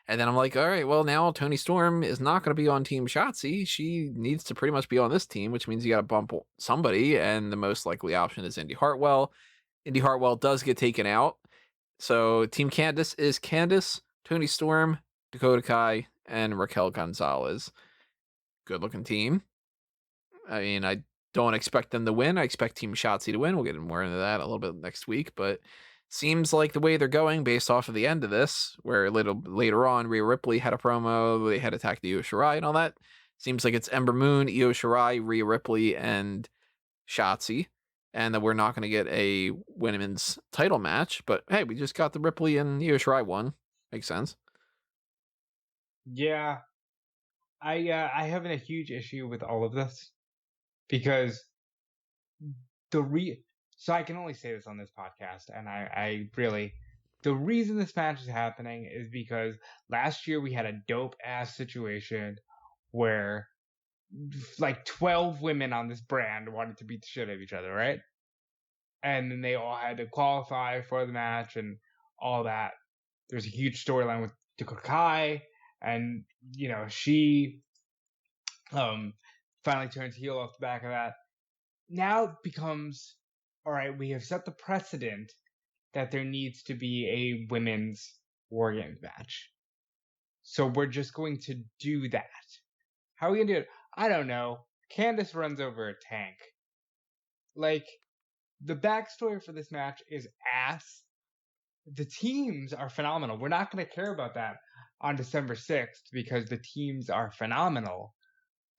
And then I'm like, all right, well, now Toni Storm is not going to be on Team Shotzi. She needs to pretty much be on this team, which means you got to bump somebody. And the most likely option is Indy Hartwell. Indy Hartwell does get taken out. So Team Candice is Candice, Toni Storm, Dakota Kai, and Raquel Gonzalez. Good looking team. I mean, I don't expect them to win. I expect Team Shotzi to win. We'll get more into that a little bit next week, but seems like the way they're going based off of the end of this, where a little later on, Rhea Ripley had a promo, they had attacked Io Shirai and all that. Seems like it's Ember Moon, Io Shirai, Rhea Ripley, and Shotzi, and that we're not going to get a women's title match. But hey, we just got the Ripley and Io Shirai one. Makes sense. Yeah, I have a huge issue with all of this, because so I can only say this on this podcast, and I really, the reason this match is happening is because last year we had a dope ass situation where like 12 women on this brand wanted to beat the shit out of each other, right? And then they all had to qualify for the match and all that. There's a huge storyline with Dakota Kai, and she finally turns heel off the back of that. Now it becomes, all right, we have set the precedent that there needs to be a women's War Games match. So we're just going to do that. How are we going to do it? I don't know. Candice runs over a tank. Like, the backstory for this match is ass. The teams are phenomenal. We're not going to care about that on December 6th because the teams are phenomenal.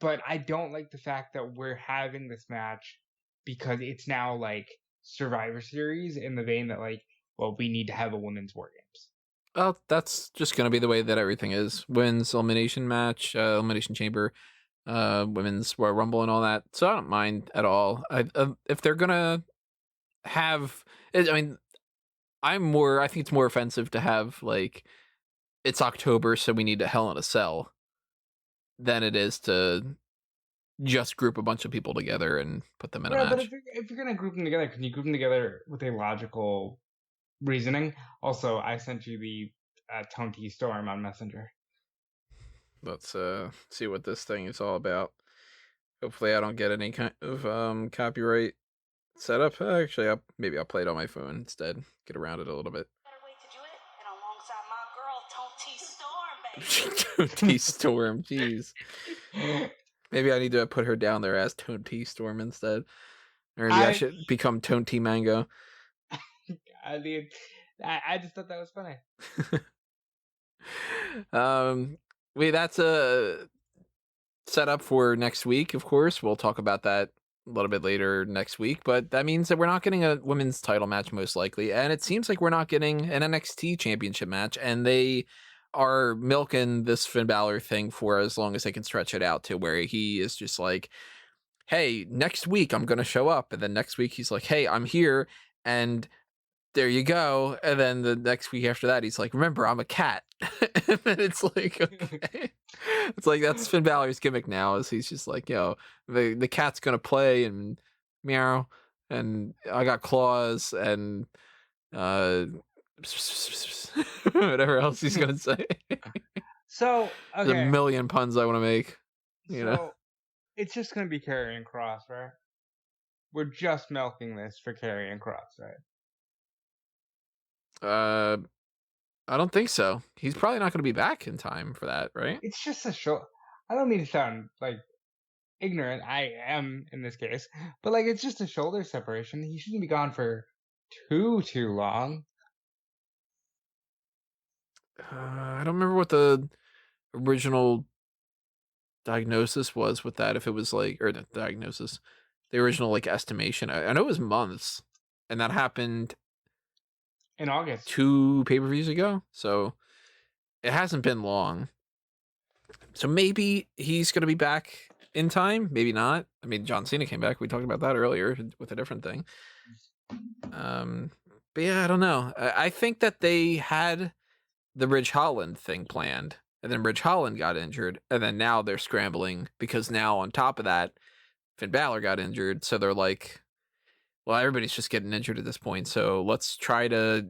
But I don't like the fact that we're having this match because it's now like Survivor Series, in the vein that like, well, we need to have a women's War Games. Well, that's just going to be the way that everything is. Women's elimination match, elimination chamber, women's Royal Rumble and all that. So I don't mind at all. If they're going to have, I mean, I think it's more offensive to have like, it's October, so we need a Hell in a Cell, than it is to just group a bunch of people together and put them in a match. But if you're going to group them together, can you group them together with a logical reasoning? Also, I sent you the Toni Storm on Messenger. Let's see what this thing is all about. Hopefully I don't get any kind of copyright setup. Actually, maybe I'll play it on my phone instead. Get around it a little bit. Toni Storm, jeez. Maybe I need to put her down there as Toni Storm instead. Or maybe I should become Toni Mango. I mean, I just thought that was funny. That's a setup for next week, of course. We'll talk about that a little bit later next week, but that means that we're not getting a women's title match most likely, and it seems like we're not getting an NXT championship match, and they are milking this Finn Balor thing for as long as they can stretch it out to where he is just like, hey, next week I'm going to show up. And then next week he's like, hey, I'm here. And there you go. And then the next week after that, he's like, remember, I'm a cat. And then it's like, okay. It's like, that's Finn Balor's gimmick now, is he's just like, the cat's going to play and meow. And I got claws and whatever else he's going to say. So, okay. There's a million puns I want to make. It's just going to be Karrion Kross, right? We're just milking this for Karrion Kross, right? I don't think so. He's probably not going to be back in time for that, right? It's just a show. I don't mean to sound like ignorant. I am in this case, but like it's just a shoulder separation. He shouldn't be gone for too long. I don't remember what the original diagnosis was with that. If it was like, or the diagnosis, the original like estimation. I know it was months, and that happened in August, 2 pay-per-views ago. So it hasn't been long. So maybe he's going to be back in time. Maybe not. I mean, John Cena came back. We talked about that earlier with a different thing. But yeah, I don't know. I think that they had the Ridge Holland thing planned, and then Ridge Holland got injured, and then now they're scrambling because now on top of that, Finn Balor got injured. So they're like, well, everybody's just getting injured at this point. So let's try to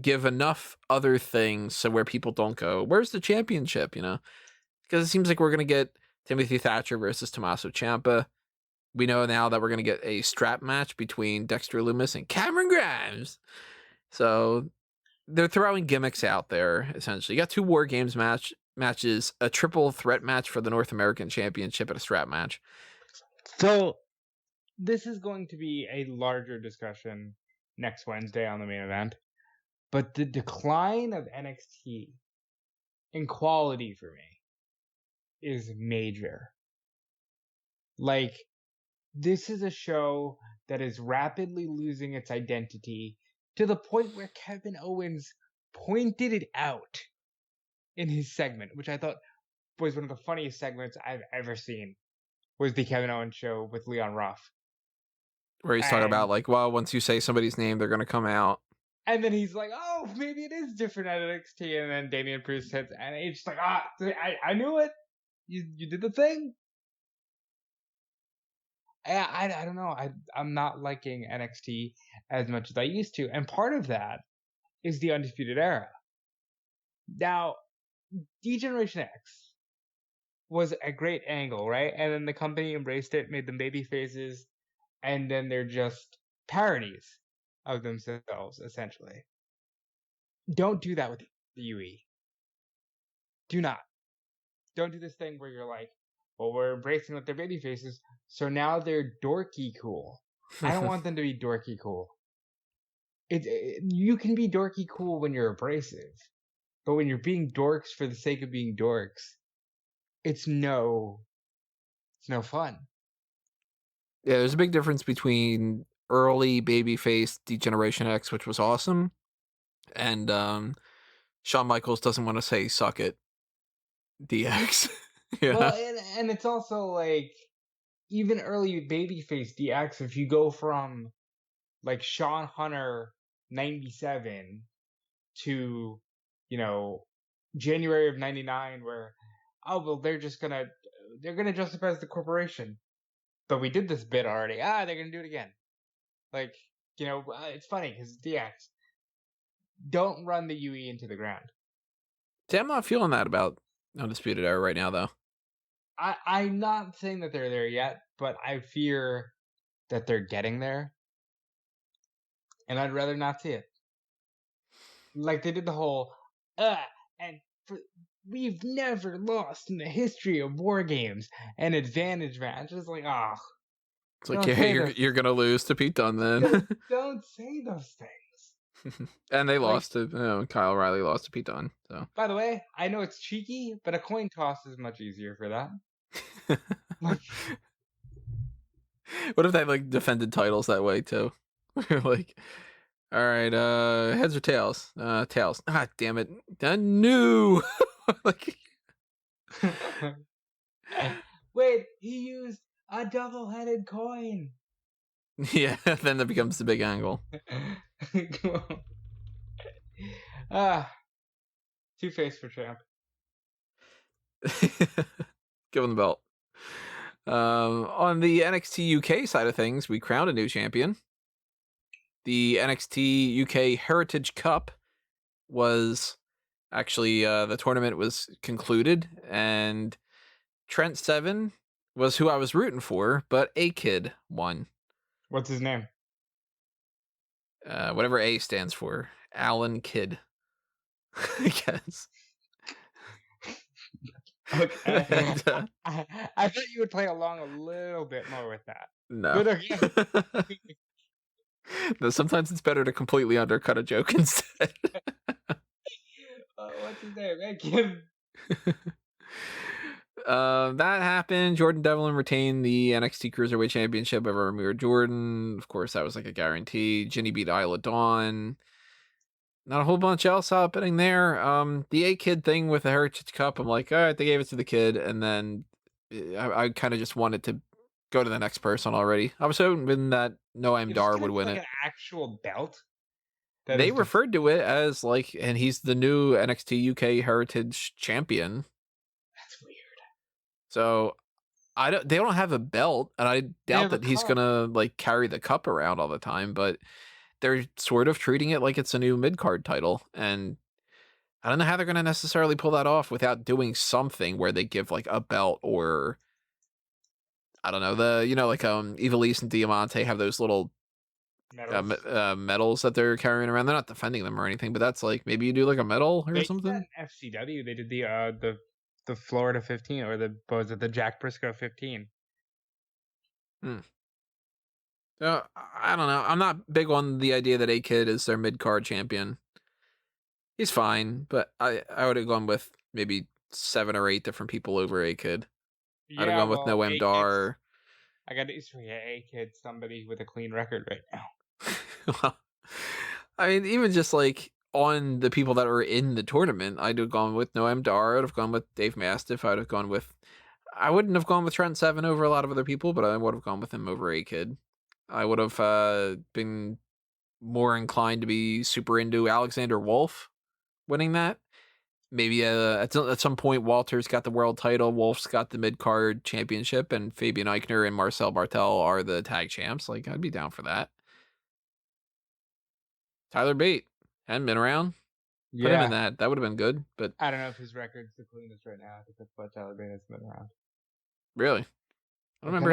give enough other things so where people don't go, where's the championship, Because it seems like we're going to get Timothy Thatcher versus Tommaso Ciampa. We know now that we're going to get a strap match between Dexter Lumis and Cameron Grimes. So they're throwing gimmicks out there, essentially. You got 2 War Games matches, a triple threat match for the North American Championship, and a strap match. So this is going to be a larger discussion next Wednesday on the main event. But the decline of NXT in quality for me is major. Like, this is a show that is rapidly losing its identity to the point where Kevin Owens pointed it out in his segment, which I thought was one of the funniest segments I've ever seen, was the Kevin Owens show with Leon Ruff. Where he's talking about, like, well, once you say somebody's name, they're going to come out. And then he's like, oh, maybe it is different at NXT. And then Damian Priest hits, and it's like, I knew it. You did the thing. I don't know. I'm not liking NXT as much as I used to. And part of that is the Undisputed Era. Now, D-Generation X was a great angle, right? And then the company embraced it, made them baby faces, and then they're just parodies of themselves, essentially. Don't do that with the UE. Do not. Don't do this thing where you're like, well, we're embracing that they're baby faces, so now they're dorky cool. I don't want them to be dorky cool. You can be dorky cool when you're abrasive, but when you're being dorks for the sake of being dorks, it's no fun. Yeah, there's a big difference between early babyface D-Generation X, which was awesome, and Shawn Michaels doesn't want to say suck it DX. Yeah. Well, and it's also like, even early babyface DX, if you go from like Sean Hunter 97 to, January of 99, where, oh, well, they're gonna dress up as the corporation. But we did this bit already. They're gonna do it again. Like, it's funny because DX. Don't run the UE into the ground. See, I'm not feeling that about Undisputed Era right now, though. I'm not saying that they're there yet, but I fear that they're getting there. And I'd rather not see it. Like they did the whole, we've never lost in the history of War Games, an advantage match. It's like, it's like, yeah, you're gonna lose to Pete Dunne then. Don't say those things. And they lost to Kyle O'Reilly lost to Pete Dunne. So, by the way, I know it's cheeky, but a coin toss is much easier for that. What if they like defended titles that way too? Like, all right, heads or tails? Tails. Ah, damn it! I knew. Like, wait, he used a double-headed coin. Yeah, then that becomes the big angle. Ah, Two-Face for champ. Give him the belt. On the NXT UK side of things, we crowned a new champion. The NXT UK Heritage Cup was actually the tournament was concluded, and Trent Seven was who I was rooting for, but A-Kid won. What's his name? Whatever A stands for. Alan Kidd. I guess. Okay. And, I thought you would play along a little bit more with that. no. But okay. No, sometimes it's better to completely undercut a joke instead. What's his name? Hey, Kim. That happened. Jordan Devlin retained the NXT Cruiserweight Championship over Amir Jordan. Of course, that was like a guarantee. Ginny beat Isla Dawn. Not a whole bunch else happening there. The A-Kid thing with the Heritage Cup, I'm like, all right, they gave it to the kid, and then I kind of just wanted to go to the next person already. I was hoping that Noam Dar would win it. An actual belt. They referred to it as like, and he's the new NXT UK Heritage Champion. That's weird. So they don't have a belt, and I doubt that he's gonna like carry the cup around all the time, but they're sort of treating it like it's a new mid-card title, and I don't know how they're gonna necessarily pull that off without doing something where they give like a belt, or I don't know, like Ivelisse and Diamante have those little medals that they're carrying around. They're not defending them or anything, but that's like maybe you do like a medal or something. FCW, they did the Florida 15, or the Jack Briscoe 15. I don't know. I'm not big on the idea that A-Kid is their mid-card champion. He's fine, but I would have gone with maybe 7 or 8 different people over A-Kid. Yeah, I'd have gone with Noam Dar. I got to A-Kid, somebody with a clean record right now. Well, I mean, even just like on the people that were in the tournament, I'd have gone with Noam Dar. I'd have gone with Dave Mastiff. I wouldn't have gone with Trent Seven over a lot of other people, but I would have gone with him over A-Kid. I would have been more inclined to be super into Alexander Wolf winning that. Maybe at some point, Walter's got the world title, Wolf's got the mid-card championship, and Fabian Eichner and Marcel Bartel are the tag champs. Like, I'd be down for that. Tyler Bate hadn't been around. Put him in that. That would have been good, but I don't know if his record's the cleanest right now. I think that's why Tyler Bate has been around. Really? I don't remember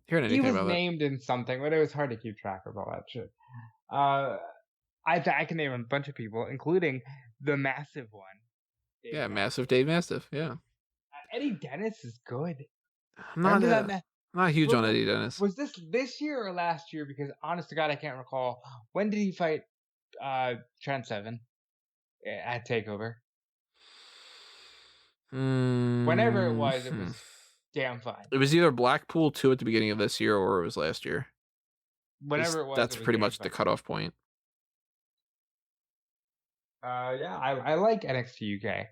hearing anything about that. He was named in something, but it was hard to keep track of all that shit. I can name a bunch of people, including the massive one. Massive Dave Mastiff. Yeah. Eddie Dennis is good. I'm not huge on Eddie Dennis. Was this year or last year? Because honest to God, I can't recall. When did he fight Trent Seven at TakeOver? Whenever it was damn fine. It was either Blackpool 2 at the beginning of this year, or it was last year. Whenever it was. That's pretty much the cutoff point. I like NXT UK.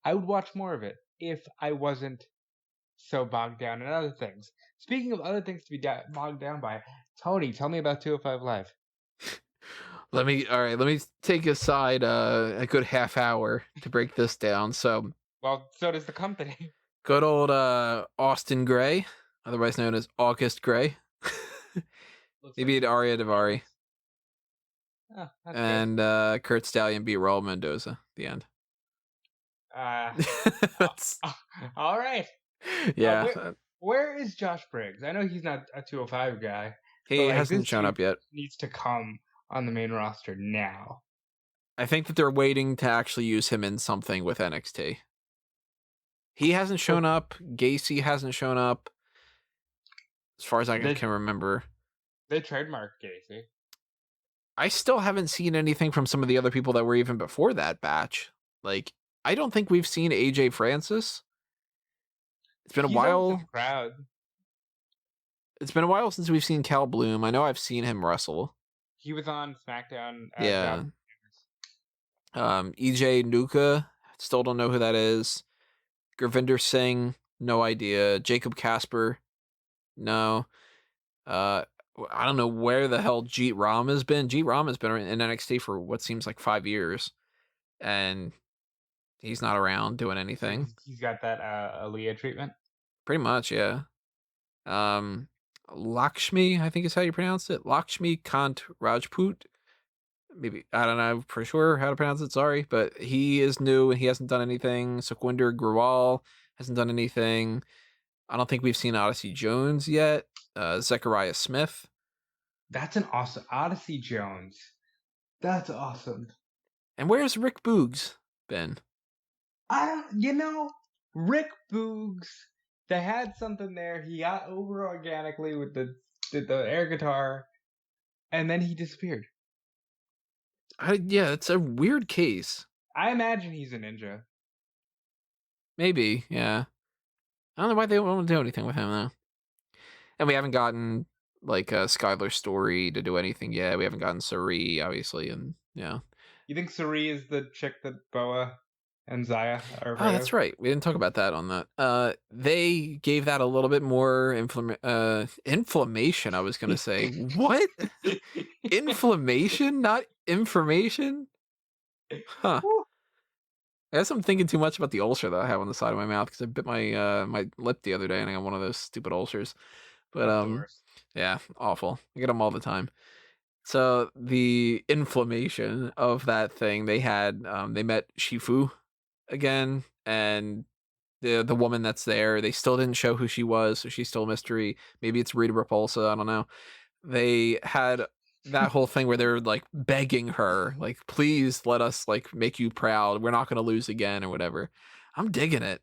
I would watch more of it if I wasn't so bogged down in other things. Speaking of other things to be bogged down by, Tony, tell me about 205 Live. Let me take aside a good half hour to break this down. So does the company. Good old Austin Gray, otherwise known as August Gray. He beat Arya Daivari. Oh, and Kurt Stallion beat Raul Mendoza at the end. All right. Yeah. Where is Josh Briggs? I know he's not a 205 guy. He hasn't shown up yet. Needs to come on the main roster now. I think that they're waiting to actually use him in something with NXT. He hasn't shown up. Gacy hasn't shown up. As far as I can remember. They trademarked Gacy. I still haven't seen anything from some of the other people that were even before that batch. Like, I don't think we've seen AJ Francis. It's been a while. Proud. It's been a while since we've seen Cal Bloom. I know I've seen him wrestle. He was on SmackDown. Yeah. EJ Nuka, still don't know who that is. Gurvinder Singh, no idea. Jacob Casper, no. I don't know where the hell Jeet Ram has been. Jeet Ram has been in NXT for what seems like 5 years, and he's not around doing So anything. he's got that Aaliyah treatment. Pretty much, yeah. Um, Lakshmi, I think is how you pronounce it. Lakshmi Kant Rajput. Maybe, I don't know for sure how to pronounce it. Sorry, but he is new and he hasn't done anything. Sukhwinder Grewal hasn't done anything. I don't think we've seen Odyssey Jones yet. Zechariah Smith. That's an awesome Odyssey Jones. That's awesome. And where's Rick Boogs been? Rick Boogs. They had something there. He got over organically with the air guitar, and then he disappeared. Yeah, it's a weird case. I imagine he's a ninja. Maybe, yeah. I don't know why they don't want to do anything with him though. And we haven't gotten like Skylar's story to do anything yet. We haven't gotten Suri, obviously, and yeah. You think Suri is the chick that Boa and Zaya are Oh, that's right. We didn't talk about that on that. They gave that a little bit more inflammation, I was gonna say. What? Inflammation, not information? Huh. I guess I'm thinking too much about the ulcer that I have on the side of my mouth because I bit my my lip the other day and I got one of those stupid ulcers. But yeah, awful. I get them all the time. So the inflammation of that thing, they met Shifu again, and the woman that's there, they still didn't show who she was, so she's still a mystery. Maybe it's Rita Repulsa, I don't know. They had that whole thing where they're like begging her, like, please let us like make you proud. We're not gonna lose again or whatever. I'm digging it.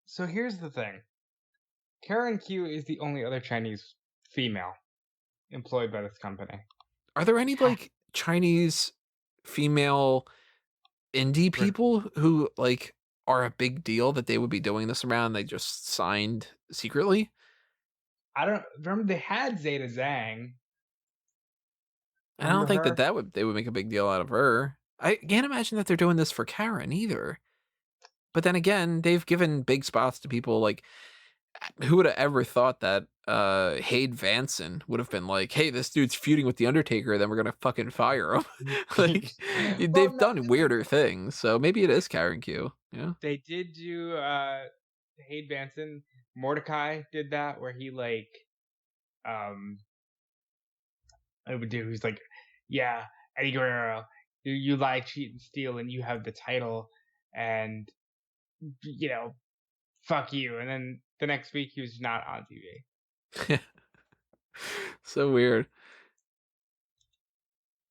So here's the thing. Karen Q is the only other Chinese female employed by this company. Are there any like Chinese female indie people who like are a big deal that they would be doing this around? They just signed secretly. I don't remember they had Zeta Zhang. I don't think that they would make a big deal out of her. I can't imagine that they're doing this for Karen either. But then again, they've given big spots to people like, who would have ever thought that Hayde Vanson would have been like, hey, this dude's feuding with the Undertaker, then we're gonna fucking fire him. Like, they've done weirder things, so maybe it is Karen Q. Yeah, they did do Hayde Vanson. Mordecai did that where he like I would do. He's like, yeah, Eddie Guerrero, you lie, cheat, and steal, and you have the title, and fuck you. And then the next week he was not on TV. So weird.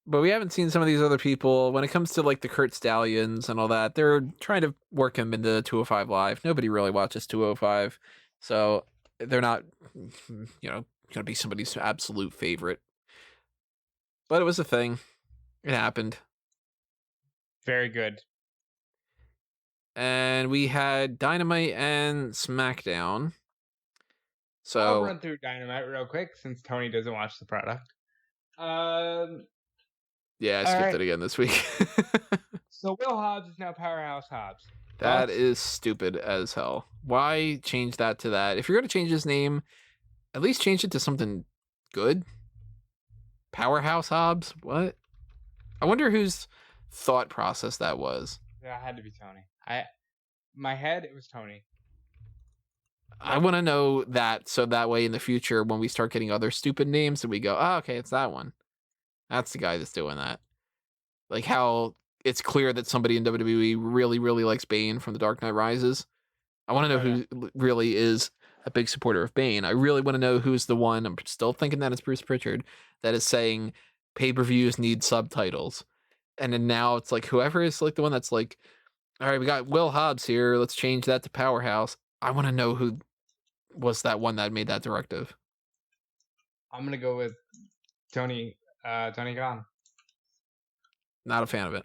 But we haven't seen some of these other people. When it comes to like the Kurt Stallions and all that, they're trying to work him into 205 Live. Nobody really watches 205, so they're not, gonna be somebody's absolute favorite. But it was a thing. It happened. Very good. And we had Dynamite and SmackDown. So I'll run through Dynamite real quick since Tony doesn't watch the product. Yeah, I skipped it again this week. So Will Hobbs is now Powerhouse Hobbs. That is stupid as hell. Why change that to that? If you're going to change his name, at least change it to something good. Powerhouse Hobbs? What? I wonder whose thought process that was. Yeah, it had to be Tony. My head, it was Tony. I want to know that, so that way in the future, when we start getting other stupid names, that we go, oh, okay, it's that one. That's the guy that's doing that. Like how it's clear that somebody in WWE really, really likes Bane from The Dark Knight Rises. I want to know who really is a big supporter of Bane. I really want to know who's the one, I'm still thinking that it's Bruce Pritchard, that is saying pay-per-views need subtitles. And then now it's like whoever is like the one that's like, all right, we got Will Hobbs here, let's change that to Powerhouse. I want to know who was that one that made that directive. I'm going to go with Tony Khan. Not a fan of it.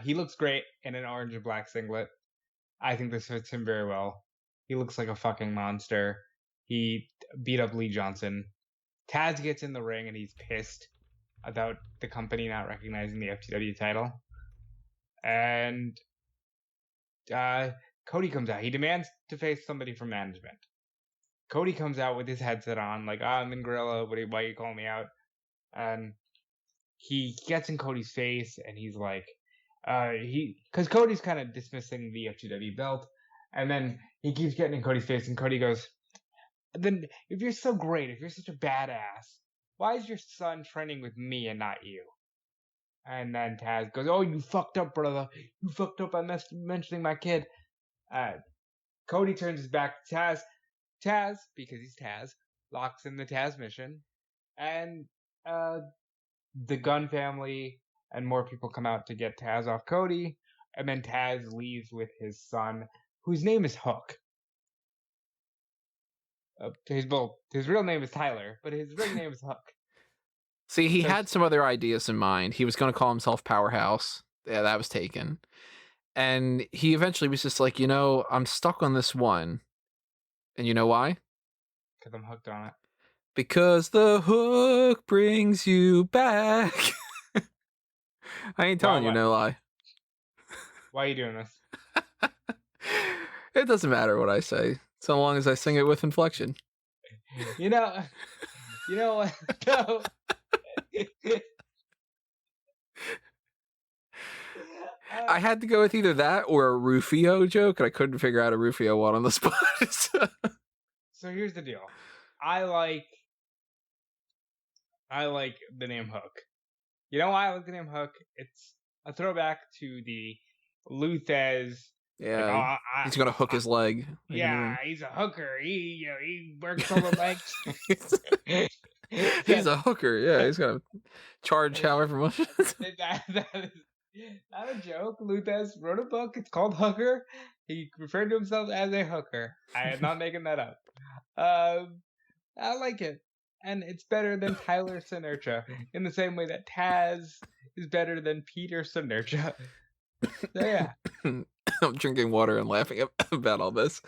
He looks great in an orange and black singlet. I think this fits him very well. He looks like a fucking monster. He beat up Lee Johnson. Taz gets in the ring and he's pissed about the company not recognizing the FTW title. And Cody comes out. He demands to face somebody from management. Cody comes out with his headset on, like, I'm in Gorilla, why you calling me out? And he gets in Cody's face, and he's like, because Cody's kind of dismissing the FTW belt, and then he keeps getting in Cody's face, and Cody goes, then if you're so great, if you're such a badass, why is your son training with me and not you? And then Taz goes, oh, you fucked up, brother. You fucked up by mentioning my kid. Cody turns his back to Taz. Taz, because he's Taz, locks in the Taz mission. And the Gunn family and more people come out to get Taz off Cody. And then Taz leaves with his son, whose name is Hook. His real name is Tyler, but his ring name is Hook. See, he had some other ideas in mind. He was going to call himself Powerhouse. Yeah, that was taken. And he eventually was just like, I'm stuck on this one. And you know why? Because I'm hooked on it. Because the hook brings you back. I ain't telling you no lie. Why are you doing this? It doesn't matter what I say, so long as I sing it with inflection. You know what? No. I had to go with either that or a Rufio joke, and I couldn't figure out a Rufio one on the spot. So here's the deal. I like the name Hook. You know why I like the name Hook? It's a throwback to the Luthez. Yeah, he's gonna hook his leg. Yeah, he's a hooker. He works on the legs. He's a hooker. Yeah, he's gonna charge however much. That is not a joke. Luthez wrote a book. It's called Hooker. He referred to himself as a hooker. I am not making that up. I like it. And it's better than Tyler Synertia in the same way that Taz is better than Peter Synertia. So yeah. I'm drinking water and laughing about all this.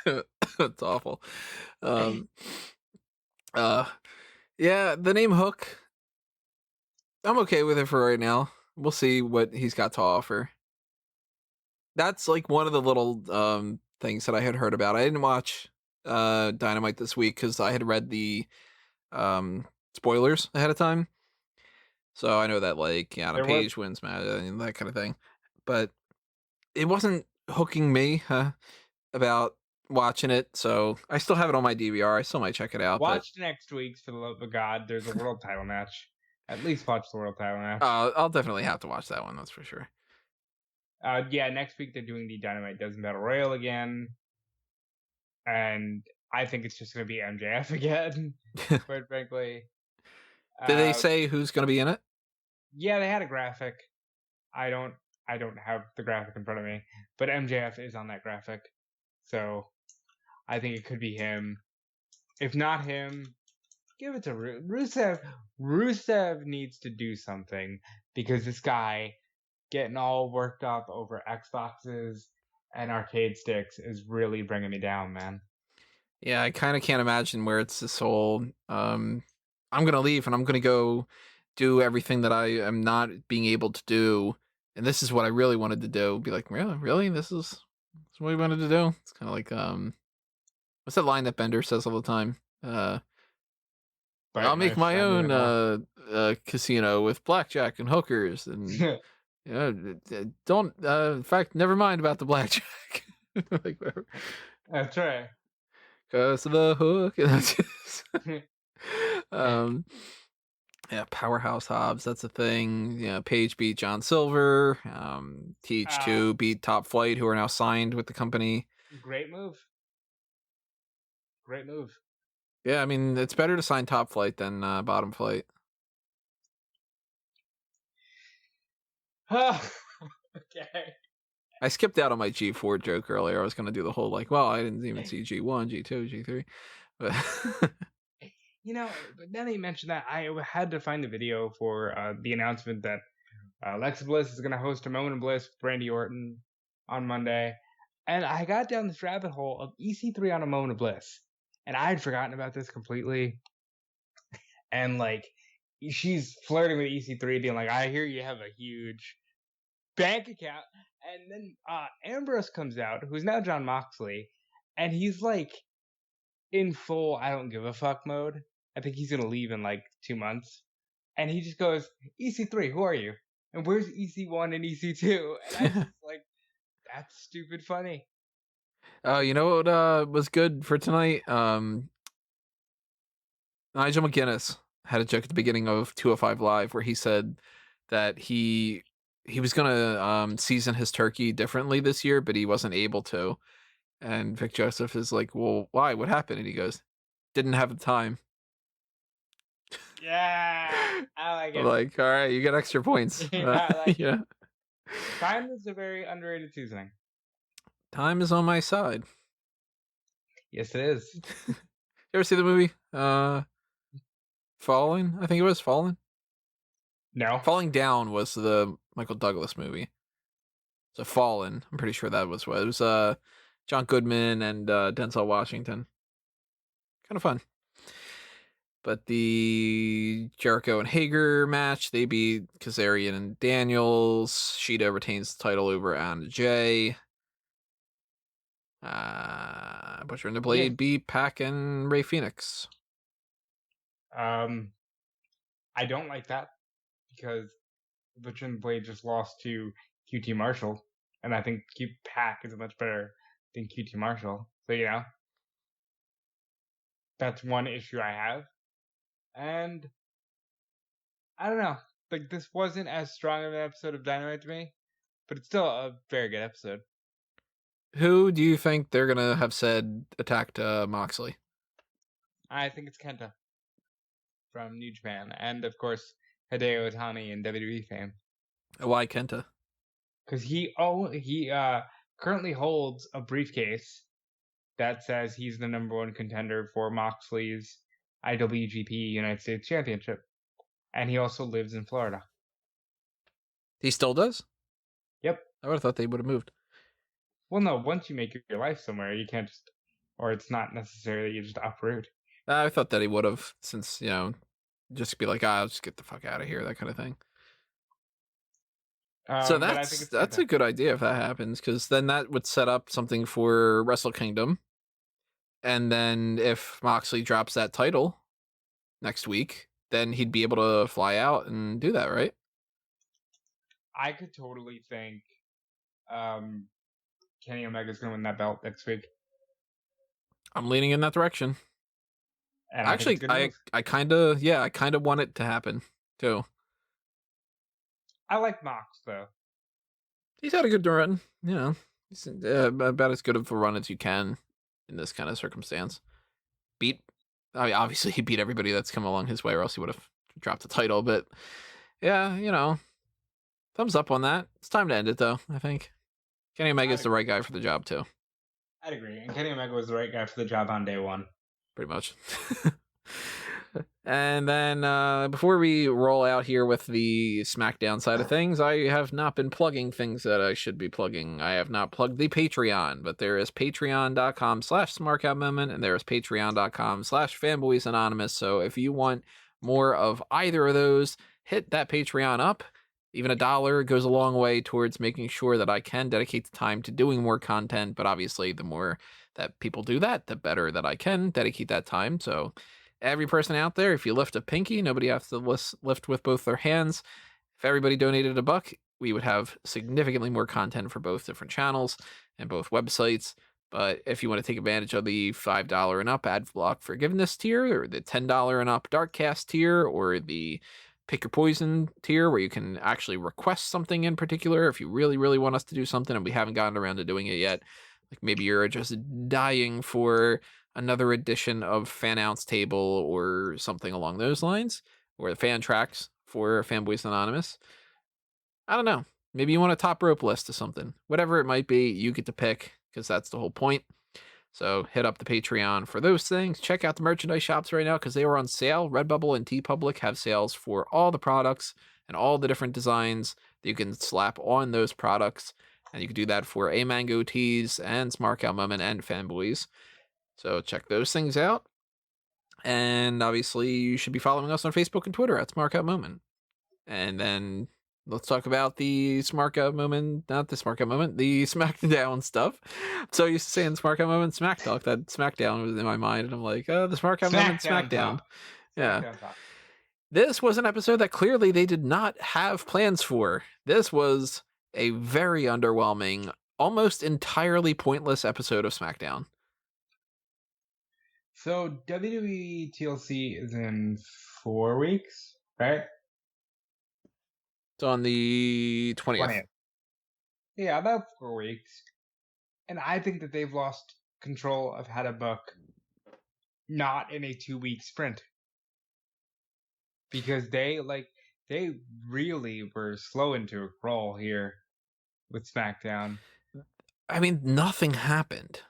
It's awful. Yeah, the name Hook, I'm okay with it for right now. We'll see what he's got to offer. That's like one of the little things that I had heard about. I didn't watch Dynamite this week because I had read the spoilers ahead of time. So I know that Paige wins match and that kind of thing. But it wasn't hooking me about watching it, so I still have it on my DVR. I still might check it out. Watch next week's, for the love of God. There's a world title match. At least watch the world title match. I'll definitely have to watch that one, that's for sure. Yeah, next week they're doing the Dynamite Dozen Battle Royal again. And I think it's just going to be MJF again, quite frankly. Did they say who's going to be in it? Yeah, they had a graphic. I don't have the graphic in front of me, but MJF is on that graphic. So I think it could be him. If not him, give it to Rusev. Rusev needs to do something because this guy getting all worked up over Xboxes and arcade sticks is really bringing me down, man. Yeah, I kind of can't imagine where it's this whole, I'm going to leave and I'm going to go do everything that I am not being able to do. And this is what I really wanted to do. Be like, really? This is what we wanted to do? It's kind of like, what's that line that Bender says all the time? I'll make my own casino with blackjack and hookers. And don't, in fact, never mind about the blackjack. Like, whatever. That's right. Because of the hook. Yeah, Powerhouse Hobbs, that's a thing. Paige beat John Silver. TH2 beat Top Flight, who are now signed with the company. Great move. Yeah, I mean, it's better to sign Top Flight than Bottom Flight. Okay. I skipped out on my G4 joke earlier. I was going to do the whole, I didn't even see G1, G2, G3. But but now that you mentioned that, I had to find the video for the announcement that Alexa Bliss is going to host a Moment of Bliss with Randy Orton on Monday. And I got down this rabbit hole of EC3 on a Moment of Bliss. And I had forgotten about this completely. And, she's flirting with EC3, being like, I hear you have a huge bank account. And then Ambrose comes out, who's now Jon Moxley. And he's like, in full I don't give a fuck mode. I think he's gonna leave in like 2 months. And he just goes, EC3, who are you? And where's EC1 and EC2? And I just like, that's stupid funny. Oh, you know what was good for tonight? Nigel McGuinness had a joke at the beginning of 205 Live where he said that he was gonna season his turkey differently this year, but he wasn't able to. And Vic Joseph is like, "Well, why? What happened?" And he goes, "Didn't have the time." Yeah, I like it. Like, all right, you get extra points. I like yeah. Time is a very underrated seasoning. Time is on my side. Yes, it is. You ever see the movie? Falling? I think it was Falling. No. Falling Down was the Michael Douglas movie. So Fallen, I'm pretty sure that was what it was. John Goodman and Denzel Washington. Kind of fun. But the Jericho and Hager match, they beat Kazarian and Daniels. Sheeta retains the title over Anna Jay. Butcher and the Blade beat Pac and Ray Phoenix. I don't like that because Butcher and the Blade just lost to QT Marshall, and I think Pac is much better than QT Marshall. So that's one issue I have. And I don't know, like this wasn't as strong of an episode of Dynamite to me, but it's still a very good episode. Who do you think they're gonna have said attacked Moxley? I think it's Kenta from New Japan, and of course Hideo Itami in WWE fame. Why Kenta? Because he currently holds a briefcase that says he's the #1 contender for Moxley's IWGP United States Championship, and he also lives in Florida. He still does? Yep. I would have thought they would have moved. Well, no. Once you make your life somewhere, you can't just, or it's not necessarily you just uproot. I thought that he would have, since just be like, I'll just get the fuck out of here, that kind of thing. So that's a good idea if that happens, because then that would set up something for Wrestle Kingdom. And then if Moxley drops that title next week, then he'd be able to fly out and do that, right? I could totally think Kenny Omega's going to win that belt next week. I'm leaning in that direction. And actually, I kind of want it to happen too. I like Mox though. He's had a good run, he's about as good of a run as you can in this kind of circumstance. Obviously he beat everybody that's come along his way, or else he would have dropped the title. But yeah, thumbs up on that. It's time to end it though. I think Kenny Omega is the right guy for the job too. I'd agree, and Kenny Omega was the right guy for the job on day one. Pretty much. And then before we roll out here with the SmackDown side of things, I have not been plugging things that I should be plugging. I have not plugged the Patreon, but there is patreon.com/SmarkOutMoment, and there is patreon.com/FanboysAnonymous. So if you want more of either of those, hit that Patreon up. Even $1 goes a long way towards making sure that I can dedicate the time to doing more content. But obviously, the more that people do that, the better that I can dedicate that time. So every person out there, if you lift a pinky, nobody has to lift with both their hands. If everybody donated $1, we would have significantly more content for both different channels and both websites. But if you want to take advantage of the $5 and up ad block forgiveness tier, or the $10 and up Darkcast tier, or the Pick Your Poison tier, where you can actually request something in particular if you really, really want us to do something and we haven't gotten around to doing it yet. Like maybe you're just dying for another edition of Fan Ounce Table or something along those lines, or the fan tracks for Fanboys Anonymous. I don't know. Maybe you want a top rope list or something. Whatever it might be, you get to pick, because that's the whole point. So hit up the Patreon for those things. Check out the merchandise shops right now because they are on sale. Redbubble and TeePublic have sales for all the products and all the different designs that you can slap on those products. And you can do that for A Mango Tees and Smark Out Moment and Fanboys. So check those things out. And obviously you should be following us on Facebook and Twitter at Smark Out Moment. And then let's talk about the Smark Out moment. Not the Smark Out moment, the SmackDown stuff. I'm so used to saying Smark Out moment, Smack Talk, that SmackDown was in my mind, and I'm like, oh, the Smark Out moment, SmackDown. Yeah. SmackDown top. This was an episode that clearly they did not have plans for. This was a very underwhelming, almost entirely pointless episode of SmackDown. So WWE TLC is in 4 weeks, right? It's on the 20th. Yeah, about 4 weeks. And I think that they've lost control of how to book not in a 2-week sprint. Because they really were slow into a crawl here with SmackDown. I mean, nothing happened.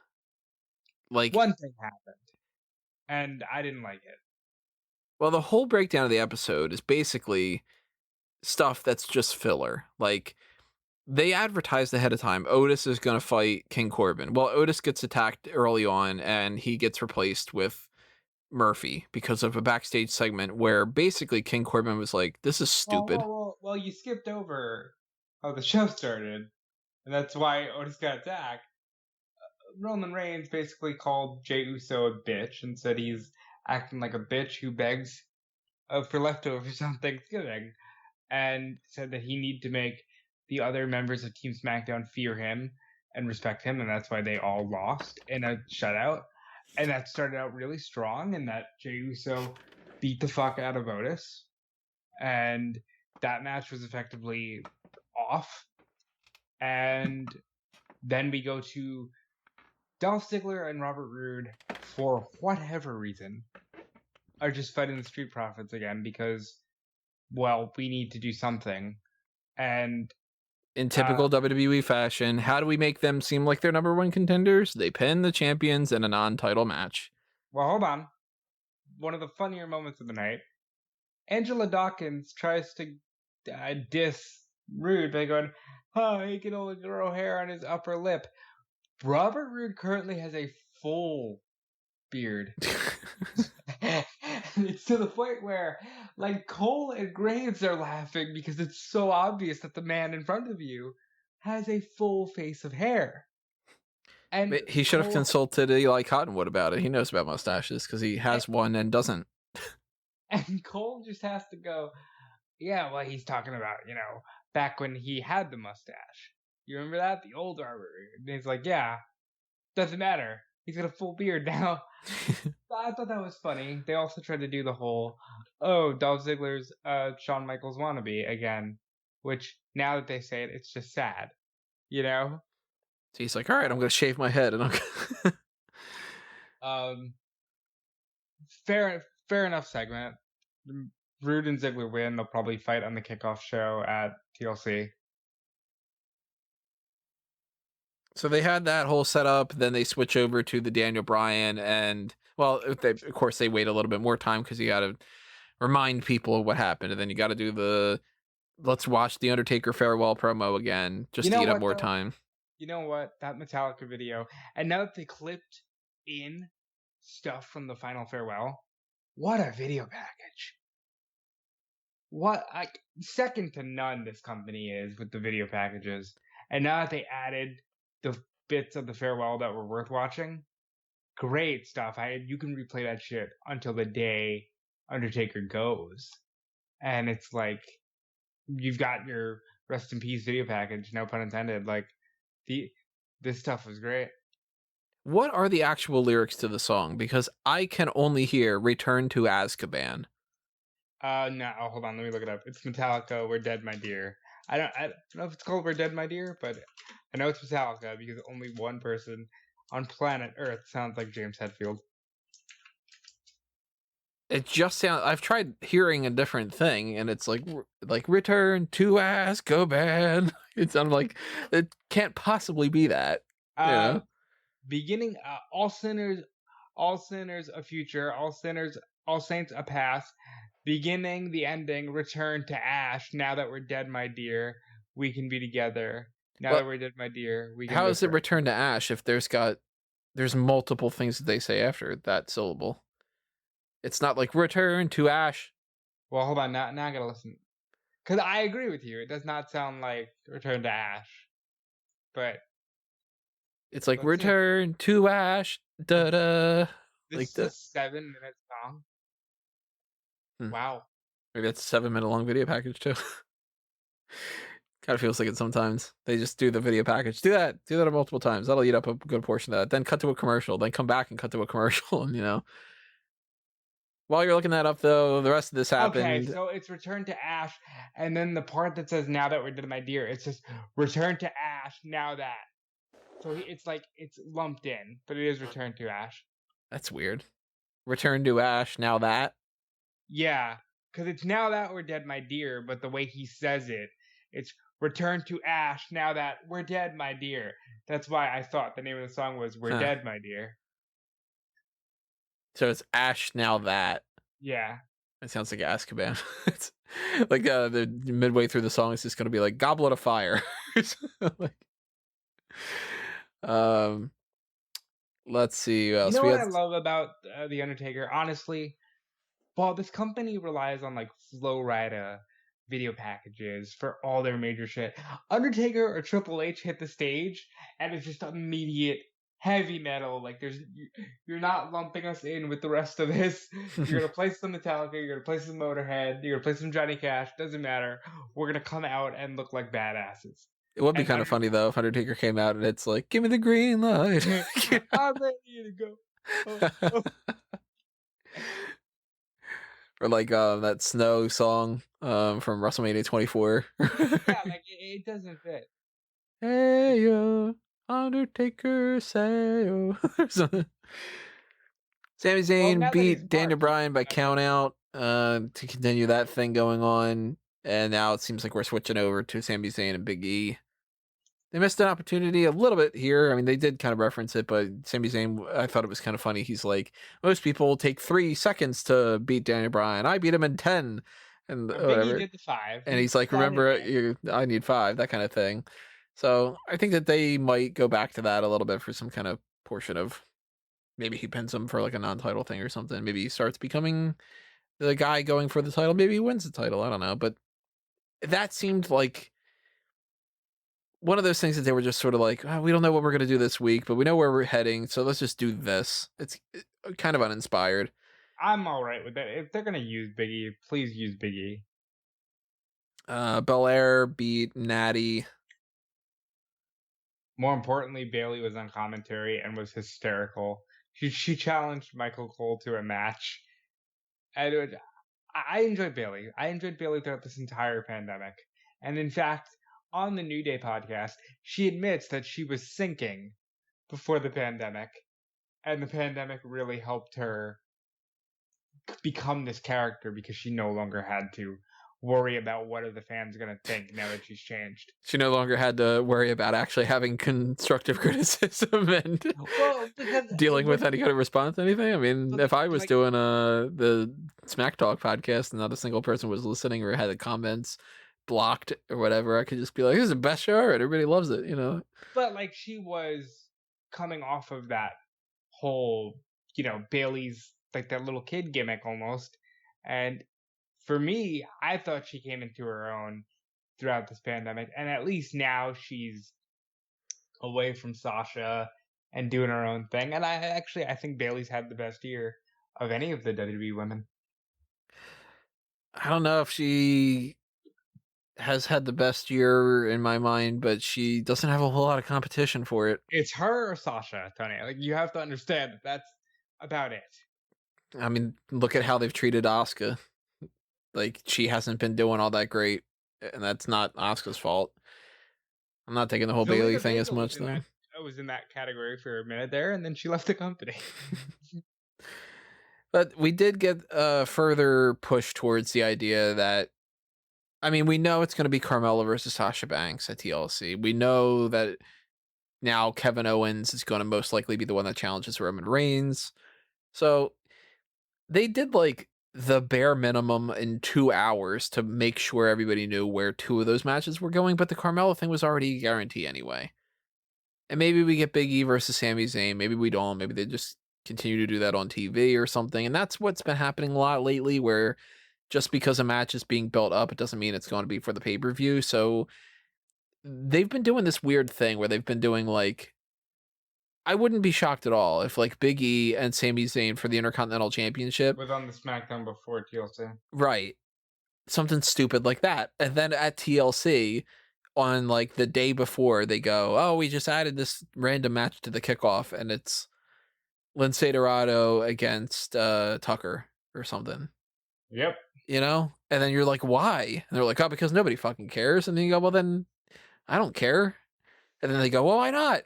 Like, one thing happened, and I didn't like it. Well, the whole breakdown of the episode is basically stuff that's just filler. Like, they advertised ahead of time, Otis is going to fight King Corbin. Well, Otis gets attacked early on, and he gets replaced with Murphy because of a backstage segment where basically King Corbin was like, this is stupid. Well, you skipped over how the show started, and that's why Otis got attacked. Roman Reigns basically called Jey Uso a bitch and said he's acting like a bitch who begs for leftovers on Thanksgiving, and said that he needed to make the other members of Team SmackDown fear him and respect him, and that's why they all lost in a shutout. And that started out really strong, and that Jey Uso beat the fuck out of Otis. And that match was effectively off. And then we go to Dolph Ziggler and Robert Roode, for whatever reason, are just fighting the Street Profits again because, well, we need to do something. And in typical WWE fashion, how do we make them seem like they're number one contenders? They pin the champions in a non-title match. Well, hold on. One of the funnier moments of the night, Angela Dawkins tries to diss Roode by going, oh, he can only grow hair on his upper lip. Robert Roode currently has a full beard. It's to the point where, like, Cole and Graves are laughing because it's so obvious that the man in front of you has a full face of hair. And he should have consulted Eli Cottonwood about it. He knows about mustaches because he has one and doesn't. And Cole just has to go, yeah, well, he's talking about, back when he had the mustache. You remember that? The old Robert Roode. And he's like, yeah, doesn't matter. He's got a full beard now. I thought that was funny. They also tried to do the whole, Dolph Ziggler's Shawn Michaels wannabe again. Which, now that they say it, it's just sad. So he's like, all right, I'm going to shave my head. And I'm fair enough segment. Roode and Ziggler win. They'll probably fight on the kickoff show at TLC. So they had that whole setup, then they switch over to the Daniel Bryan, and, well, of course they wait a little bit more time because you got to remind people of what happened, and then you got to do the, let's watch the Undertaker farewell promo again, just to eat up more time. You know what? That Metallica video, and now that they clipped in stuff from the final farewell, what a video package. Second to none this company is with the video packages, and now that they added the bits of the farewell that were worth watching, great stuff. You can replay that shit until the day Undertaker goes, and it's like you've got your rest in peace video package, no pun intended. Like this stuff was great. What are the actual lyrics to the song? Because I can only hear "Return to Azkaban." No, hold on, let me look it up. It's Metallica, "We're Dead, My Dear." I don't know if it's called "We're Dead, My Dear," but I know it's Metallica because only one person on planet Earth sounds like James Hetfield. It just sounds. I've tried hearing a different thing, and it's like "Return to Azkaban." It sounded like it can't possibly be that. Beginning, all sinners a future, all saints a past. Beginning, the ending, return to ash. Now that we're dead, my dear, we can be together. Now that we're dead, my dear, we can. How is it return to ash if there's multiple things that they say after that syllable? It's not like return to ash. Well, hold on. Now I gotta listen. Because I agree with you. It does not sound like Return to Ash, but It's like let's see. Return to Ash, da da. This is a 7-minute song. Wow. Maybe that's a 7-minute long video package too. Kind of feels like it sometimes. They just do the video package. Do that multiple times. That'll eat up a good portion of that. Then cut to a commercial. Then come back and cut to a commercial. And while you're looking that up, though, the rest of this happened. Okay, so it's Return to Ash, and then the part that says "Now that we're dead, my dear," it says "Return to Ash." Now that. So it's like it's lumped in, but it is Return to Ash. That's weird. Return to Ash. Now that. Yeah, because it's "Now that we're dead, my dear," but the way he says it, it's "Return to Ash." Now that we're dead, my dear. That's why I thought the name of the song was "We're Dead, My Dear." So it's Ash. Now that. Yeah. It sounds like Azkaban. It's like the midway through the song, it's just gonna be like Goblet of Fire. Let's see. What else? You know what I love about the Undertaker? Honestly, well, this company relies on like Flow Rida video packages for all their major shit. Undertaker or Triple H hit the stage, and it's just immediate heavy metal. Like you're not lumping us in with the rest of this. You're gonna play some Metallica, you're gonna play some Motorhead, you're gonna play some Johnny Cash. Doesn't matter. We're gonna come out and look like badasses. It would be kind of funny though if Undertaker came out and it's like, "Give me the green light." I'm ready to go. Oh. Or like that Snow song from WrestleMania 24. Yeah, like it doesn't fit. Hey yo, Undertaker, say yo. Sami Zayn beat Daniel Bryan by count out to continue that thing going on, and now it seems like we're switching over to Sami Zayn and Big E. They missed an opportunity a little bit here. I mean, they did kind of reference it, but Sami Zayn, I thought it was kind of funny. He's like, most people take 3 seconds to beat Daniel Bryan. I beat him in 10. And whatever. Big E did the 5. And he's like, remember, I need 5, that kind of thing. So I think that they might go back to that a little bit for some kind of portion of, maybe he pins him for like a non-title thing or something. Maybe he starts becoming the guy going for the title. Maybe he wins the title. I don't know. But that seemed like one of those things that they were just sort of like, oh, we don't know what we're going to do this week, but we know where we're heading, so let's just do this. It's kind of uninspired. I'm all right with that. If they're going to use Big E, please use Big E. Belair beat Natty. More importantly, Bayley was on commentary and was hysterical. She challenged Michael Cole to a match. And I enjoyed Bayley. I enjoyed Bayley throughout this entire pandemic. And in fact, on the New Day podcast, she admits that she was sinking before the pandemic, and the pandemic really helped her become this character because she no longer had to worry about what are the fans going to think now that she's changed. She no longer had to worry about actually having constructive criticism and dealing with any kind of response to anything. I mean, if I was doing the Smack Talk podcast and not a single person was listening or had the comments blocked or whatever, I could just be like, this is the best show ever. Everybody loves it, But like, she was coming off of that whole, Bayley's like that little kid gimmick almost. And for me, I thought she came into her own throughout this pandemic. And at least now she's away from Sasha and doing her own thing. And I think Bayley's had the best year of any of the WWE women. I don't know if she has had the best year in my mind, but she doesn't have a whole lot of competition for it. It's her or Sasha, Tony. Like, you have to understand that's about it. I mean, look at how they've treated Asuka. Like, she hasn't been doing all that great, and that's not Asuka's fault. I'm not taking the whole Bayley thing as much, though. I was in that category for a minute there, and then she left the company. But we did get a further push towards the idea that, I mean, we know it's going to be Carmella versus Sasha Banks at TLC. We know that now Kevin Owens is going to most likely be the one that challenges Roman Reigns. So they did like the bare minimum in 2 hours to make sure everybody knew where 2 of those matches were going. But the Carmella thing was already a guarantee anyway. And maybe we get Big E versus Sami Zayn. Maybe we don't. Maybe they just continue to do that on TV or something. And that's what's been happening a lot lately, where just because a match is being built up, it doesn't mean it's going to be for the pay-per-view. So they've been doing this weird thing where they've been doing like, I wouldn't be shocked at all if like Big E and Sami Zayn for the Intercontinental Championship was on the SmackDown before TLC. Right. Something stupid like that. And then at TLC on like the day before they go, oh, we just added this random match to the kickoff and it's Lince Dorado against Tucker or something. Yep. You know? And then you're like, why? And they're like, oh, because nobody fucking cares. And then you go, well, then I don't care. And then they go, well, why not?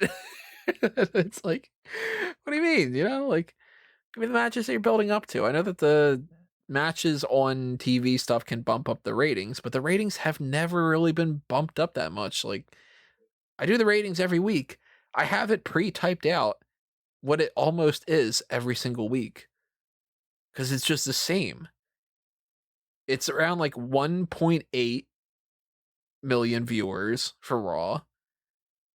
It's like, what do you mean? You know, like, give me the matches that you're building up to. I know that the matches on TV stuff can bump up the ratings, but the ratings have never really been bumped up that much. Like, I do the ratings every week. I have it pre-typed out what it almost is every single week because it's just the same. It's around like 1.8 million viewers for Raw.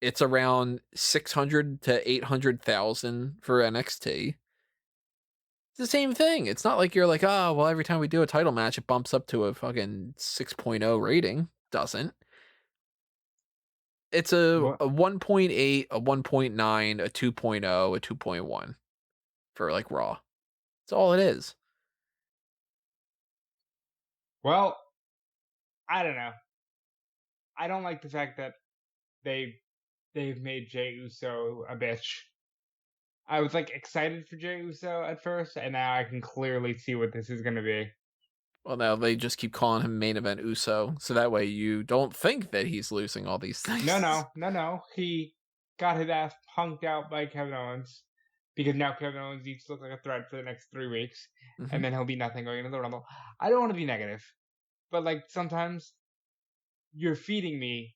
It's around 600 to 800,000 for NXT. It's the same thing. It's not like you're like, oh, well, every time we do a title match, it bumps up to a fucking 6.0 rating. Doesn't. It's a 1.8, a 1.9, a 2.0, a 2.1 for like Raw. That's all it is. Well, I don't know. I don't like the fact that they've made Jey Uso a bitch. I was like excited for Jey Uso at first, and now I can clearly see what this is going to be. Well, now they just keep calling him main event Uso, so that way you don't think that he's losing all these things. No. He got his ass punked out by Kevin Owens because now Kevin Owens needs to look like a threat for the next 3 weeks, and then he'll be nothing going into the Rumble. I don't want to be negative, but like sometimes you're feeding me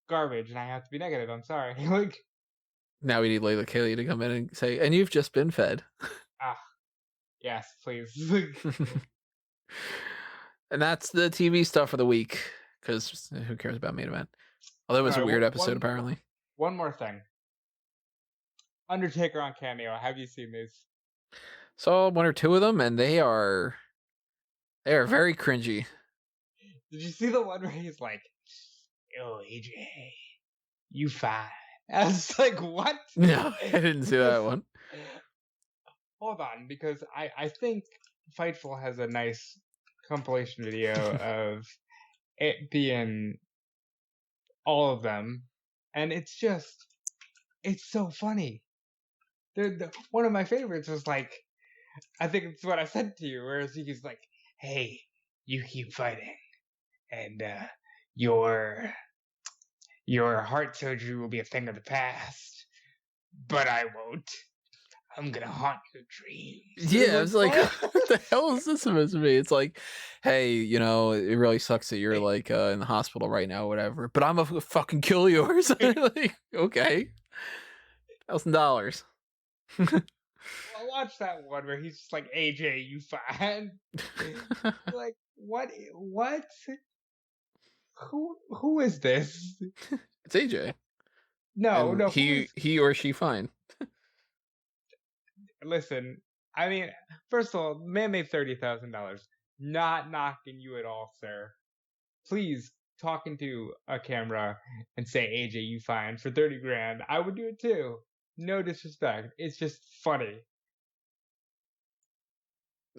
garbage, and I have to be negative. I'm sorry. Like now we need Layla Kelly to come in and say, and you've just been fed. Yes, please. And that's the TV stuff for the week, because who cares about main event? Although it was a weird episode, apparently. One more thing. Undertaker on Cameo. Have you seen these? Saw 1 or 2 of them, and they are very cringy. Did you see the one where he's like, "Oh, AJ, you fine"? I was like, what? No, I didn't see that one. Hold on, because I think Fightful has a nice compilation video of it being all of them, and it's so funny. One of my favorites was like, I think it's what I said to you, whereas he's like, "Hey, you keep fighting, and your heart surgery will be a thing of the past, but I won't. I'm gonna haunt your dreams." Yeah, I was like, what the hell is this supposed to be? It's like, hey, you know, it really sucks that you're like in the hospital right now, or whatever, but I'm gonna fucking kill you or something. Like, okay, $1,000. I'll watch that one where he's just like, "AJ, you fine?" Like, what? Who is this? It's AJ. No. He or she fine. Listen, I mean, first of all, man made $30,000. Not knocking you at all, sir. Please talk into a camera and say, "AJ, you fine" for 30 grand. I would do it too. No disrespect. It's just funny.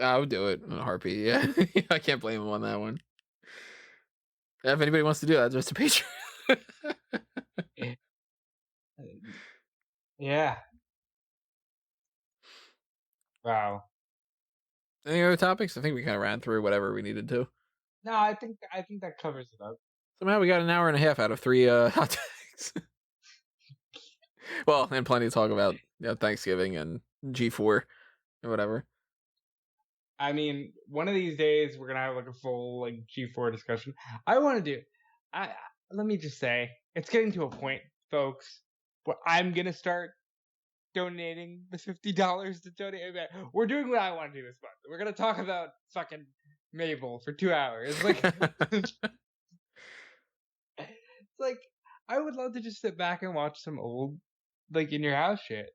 I would do it in a heartbeat. Yeah, I can't blame him on that one. If anybody wants to do that, just a Patreon. Yeah. Wow. Any other topics? I think we kind of ran through whatever we needed to. No, I think that covers it up. Somehow we got an hour and a half out of 3 hot takes. Well, and plenty to talk about Thanksgiving and G4 and whatever. I mean, one of these days we're gonna have like a full like G4 discussion. Let me just say, it's getting to a point, folks, where I'm gonna start donating the $50 to donate. We're doing what I want to do this month. We're gonna talk about fucking Mabel for 2 hours. Like, it's like I would love to just sit back and watch some old, like, in your house shit.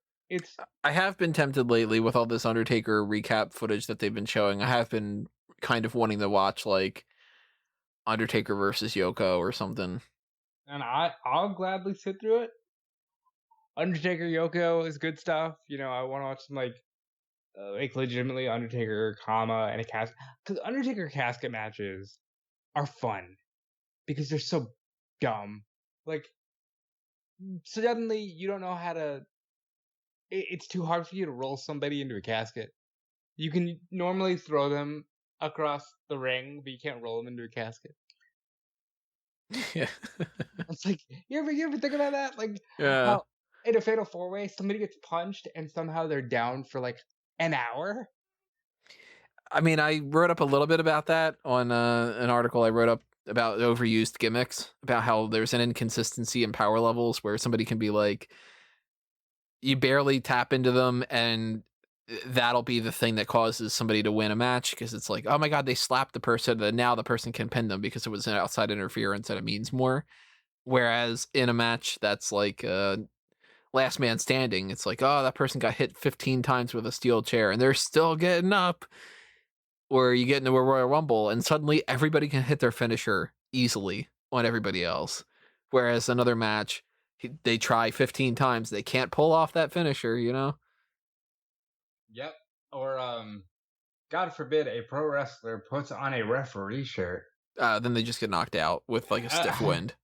I have been tempted lately with all this Undertaker recap footage that they've been showing. I have been kind of wanting to watch like Undertaker versus Yoko or something. And I'll gladly sit through it. Undertaker Yoko is good stuff. I want to watch some like legitimately Undertaker, and a casket. Because Undertaker casket matches are fun because they're so dumb. Like suddenly you don't know how to. It's too hard for you to roll somebody into a casket. You can normally throw them across the ring, but you can't roll them into a casket. Yeah. It's like you ever think about that? Like Yeah. how in a fatal 4-way somebody gets punched and somehow they're down for like an hour. I mean, I wrote up a little bit about that on an article I wrote up about overused gimmicks, about how there's an inconsistency in power levels where somebody can be like, you barely tap into them and that'll be the thing that causes somebody to win a match because it's like, oh my God, they slapped the person and now the person can pin them because it was an outside interference and it means more. Whereas in a match that's like last man standing, it's like, oh, that person got hit 15 times with a steel chair and they're still getting up. Or you get into a Royal Rumble and suddenly everybody can hit their finisher easily on everybody else. Whereas another match, they try 15 times, they can't pull off that finisher, Yep. Or God forbid a pro wrestler puts on a referee shirt. Then they just get knocked out with like a stiff wind.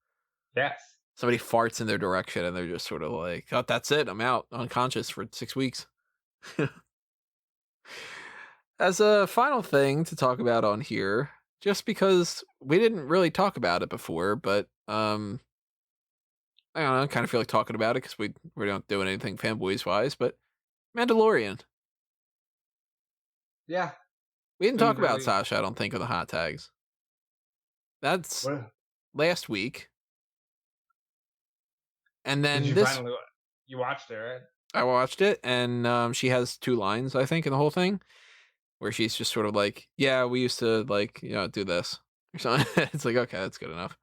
Yes. Somebody farts in their direction and they're just sort of like, oh, that's it. I'm out unconscious for 6 weeks. As a final thing to talk about on here, just because we didn't really talk about it before, but I don't know, I kind of feel like talking about it because we don't doing anything fanboys wise, but Mandalorian. Yeah. We didn't talk about Sasha, I don't think, of the hot tags. That's last week. And then Did you finally you watched it, right? I watched it, and she has 2 lines, I think, in the whole thing, where she's just sort of like, yeah, we used to, like, do this or something. It's like, okay, that's good enough.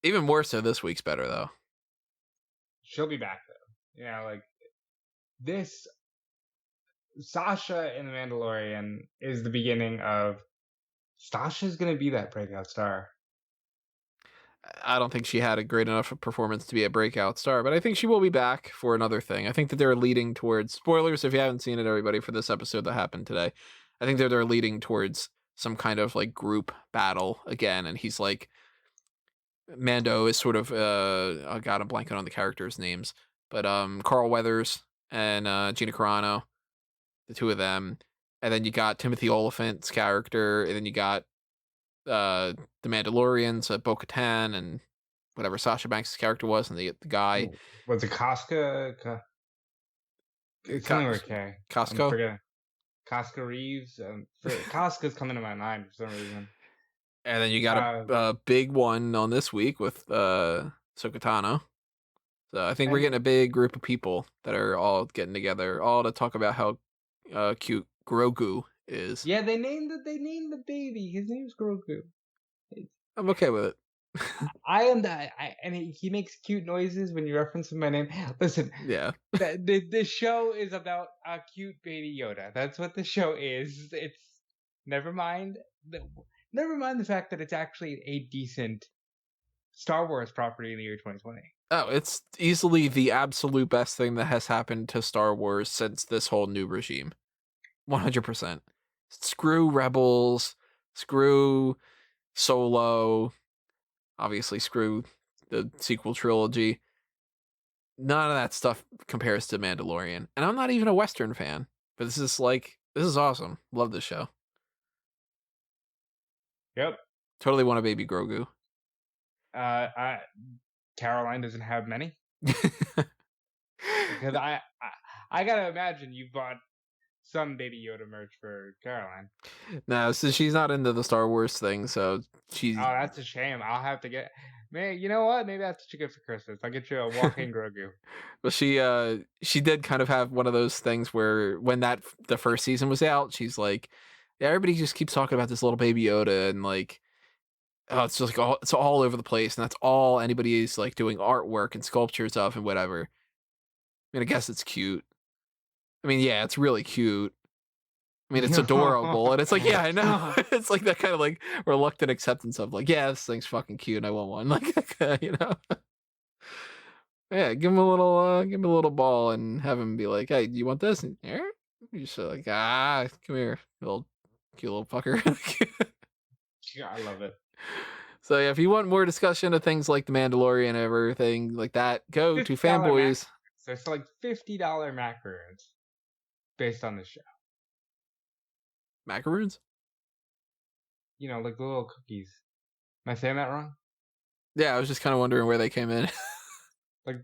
Even more so this week's better, though. She'll be back, though. Like, this Sasha in The Mandalorian is the beginning of Sasha's going to be that breakout star. I don't think she had a great enough performance to be a breakout star, but I think she will be back for another thing. I think that they're leading towards, spoilers if you haven't seen it, everybody, for this episode that happened today. I think they're leading towards some kind of like group battle again, and he's like, Mando is sort of, oh God, I'm blanking on the characters' names, but Carl Weathers and Gina Carano, the 2 of them, and then you got Timothy Olyphant's character, and then you got the Mandalorians, Bo-Katan, and whatever Sasha Banks' character was, and the guy. Was it Casca? Something like K. Costco? Casca Reeves. Casca's coming to my mind for some reason. And then you got a big one on this week with Sokotano. So I think we're getting a big group of people that are all getting together, all to talk about how cute Grogu is. Yeah, they named the baby. His name's Grogu. I'm okay with it. I am that, and he makes cute noises when you reference my name. Listen, yeah, the show is about a cute baby Yoda. That's what the show is. It's never mind the fact that it's actually a decent Star Wars property in the year 2020. Oh, it's easily the absolute best thing that has happened to Star Wars since this whole new regime. 100%. Screw Rebels, screw Solo, obviously screw the sequel trilogy. None of that stuff compares to Mandalorian. And I'm not even a Western fan, but this is awesome. Love this show. Yep. Totally want a baby Grogu. Caroline doesn't have many. Because I gotta imagine you bought some Baby Yoda merch for Caroline. No, so she's not into the Star Wars thing, so she's... Oh, that's a shame. I'll have to get... Man, you know what? Maybe that's what you get for Christmas. I'll get you a walking Grogu. Well, she did kind of have one of those things where when the first season was out, she's like, yeah, everybody just keeps talking about this little Baby Yoda, and like, oh, it's just like it's all over the place, and that's all anybody is like doing artwork and sculptures of and whatever. I mean, I guess it's cute. I mean, yeah, it's really cute. I mean, it's adorable, and it's like, yeah, I know. It's like that kind of like reluctant acceptance of like, yeah, this thing's fucking cute, and I want one. Like, you know, yeah, give him a little ball, and have him be like, hey, do you want this? And yeah, you just like, come here, little cute little fucker. Yeah, I love it. So yeah, if you want more discussion of things like the Mandalorian and everything like that, go to Fanboys. So it's like $50 macaroons based on the show. Macaroons? You know, like the little cookies. Am I saying that wrong? Yeah, I was just kind of wondering where they came in. Like,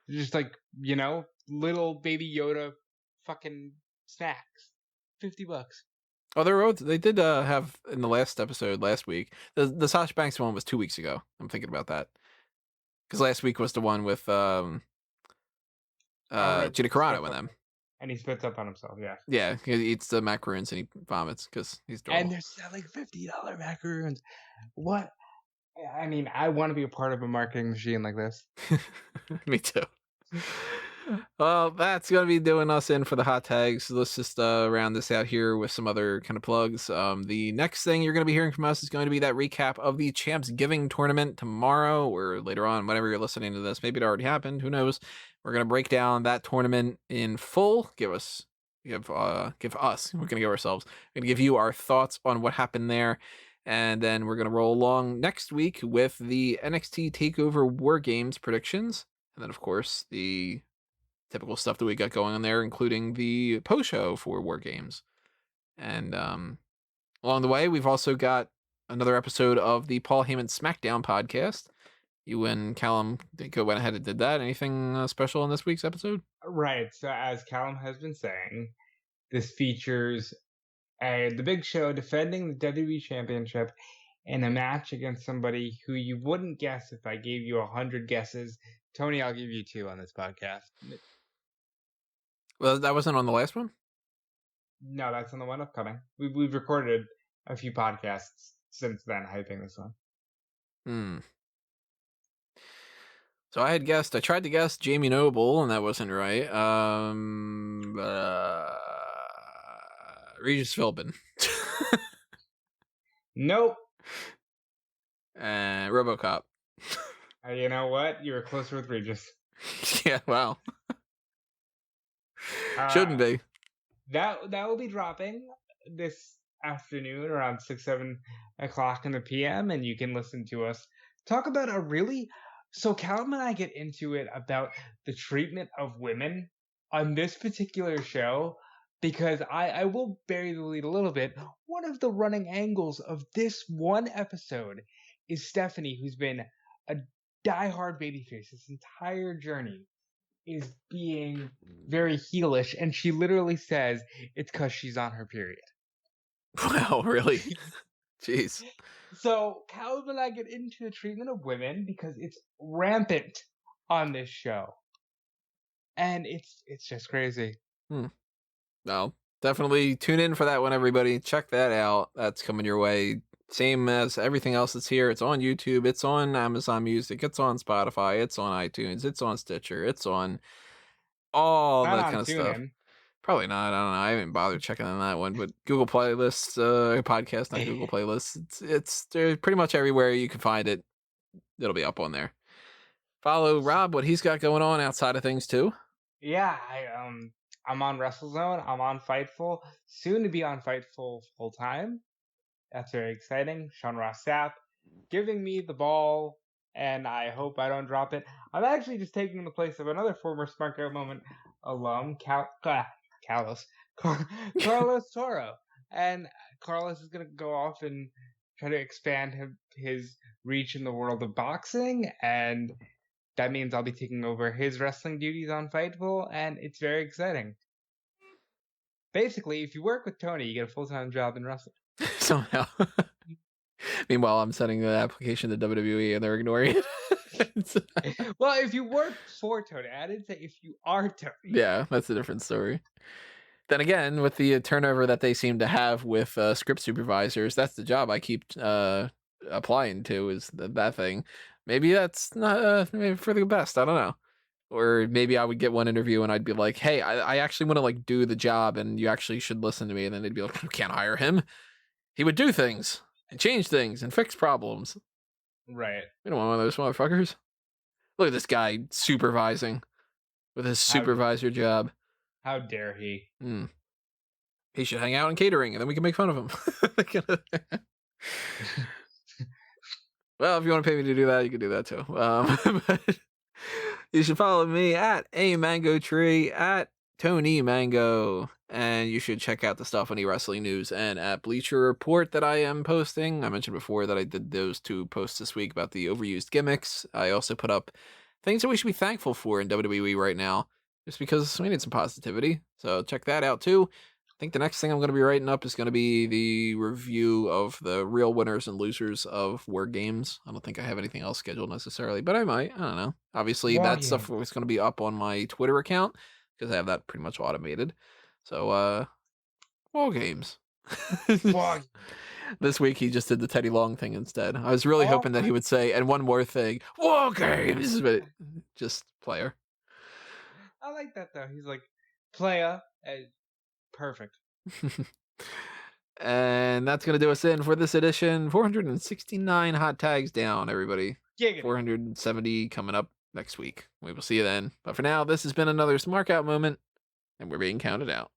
just like, you know, little baby Yoda fucking snacks. $50. Oh, they did have in the last episode last week. The Sasha Banks one was 2 weeks ago. I'm thinking about that because last week was the one with Gina Carano and them. And he spits up on himself. Yeah. Yeah, he eats the macaroons and he vomits because he's adorable. And they're selling $50 macaroons. What? I mean, I want to be a part of a marketing machine like this. Me too. Well, that's going to be doing us in for the hot tags. Let's just round this out here with some other kind of plugs. The next thing you're going to be hearing from us is going to be that recap of the Champs Giving tournament tomorrow or later on, whenever you're listening to this. Maybe it already happened. Who knows? We're going to break down that tournament in full. We're going to give you our thoughts on what happened there. And then we're going to roll along next week with the NXT TakeOver War Games predictions. And then, of course, the typical stuff that we got going on there, including the post-show for War Games. And along the way, we've also got another episode of the Paul Heyman SmackDown podcast. You and Callum went ahead and did that. Anything special in this week's episode? Right. So as Callum has been saying, this features the Big Show defending the WWE Championship in a match against somebody who you wouldn't guess if I gave you 100 guesses. Tony, I'll give you 2 on this podcast. Well, that wasn't on the last one? No, that's on the one upcoming. We've recorded a few podcasts since then hyping this one. So I tried to guess Jamie Noble, and that wasn't right. Regis Philbin. Nope. RoboCop. You know what? You were closer with Regis. Yeah, wow. Shouldn't be. That will be dropping this afternoon around 6-7 o'clock in the PM, and you can listen to us talk about So Callum and I get into it about the treatment of women on this particular show, because I will bury the lead a little bit. One of the running angles of this one episode is Stephanie, who's been a diehard babyface this entire journey, is being very heelish, and she literally says it's because she's on her period. Wow, really? Jeez. So Callum and I get into the treatment of women because it's rampant on this show, and it's just crazy. Well, definitely tune in for that one, everybody. Check that out. That's coming your way. Same as everything else that's here. It's on YouTube. It's on Amazon Music. It's on Spotify. It's on iTunes. It's on Stitcher. It's on all that kind of stuff. Probably not. I don't know. I haven't bothered checking on that one. But Google Playlists, podcast on Google Playlists. It's pretty much everywhere you can find it. It'll be up on there. Follow Rob, what he's got going on outside of things too. Yeah, I'm on WrestleZone. I'm on Fightful. Soon to be on Fightful full time. That's very exciting. Sean Ross Sapp giving me the ball, and I hope I don't drop it. I'm actually just taking the place of another former Smark Moment alum, Carlos Toro. And Carlos is going to go off and try to expand his reach in the world of boxing, and that means I'll be taking over his wrestling duties on Fightful, and it's very exciting. Basically, if you work with Tony, you get a full-time job in wrestling. Somehow. Meanwhile, I'm sending the application to WWE and they're ignoring it. Well, if you work for Tony, I didn't say if you are Tony. Yeah, that's a different story. Then again, with the turnover that they seem to have with script supervisors, that's the job I keep applying to, is that thing. Maybe that's not maybe for the best. I don't know. Or maybe I would get one interview and I'd be like, hey, I actually want to like do the job and you actually should listen to me. And then they'd be like, you can't hire him. He would do things and change things and fix problems. Right. We don't want one of those motherfuckers. Look at this guy supervising with his supervisor job. How dare he? He should hang out in catering and then we can make fun of him. Well, if you want to pay me to do that, you can do that too. But you should follow me at A Mango Tree, at Tony Mango, and you should check out the stuff on eWrestling News and at Bleacher Report that I am posting. I mentioned before that I did those 2 posts this week about the overused gimmicks. I also put up things that we should be thankful for in WWE right now, just because we need some positivity. So check that out too. I think the next thing I'm going to be writing up is going to be the review of the real winners and losers of War Games. I don't think I have anything else scheduled necessarily, but I might. I don't know. Obviously, that stuff is going to be up on my Twitter account because I have that pretty much automated. So, War Games. This week, he just did the Teddy Long thing instead. I was really hoping that he would say, and one more thing, War Games, but just player. I like that, though. He's like, player. Perfect. And that's going to do us in for this edition. 469 hot tags down, everybody. Giggity. 470 coming up next week. We will see you then. But for now, this has been another Smark Out moment, and we're being counted out.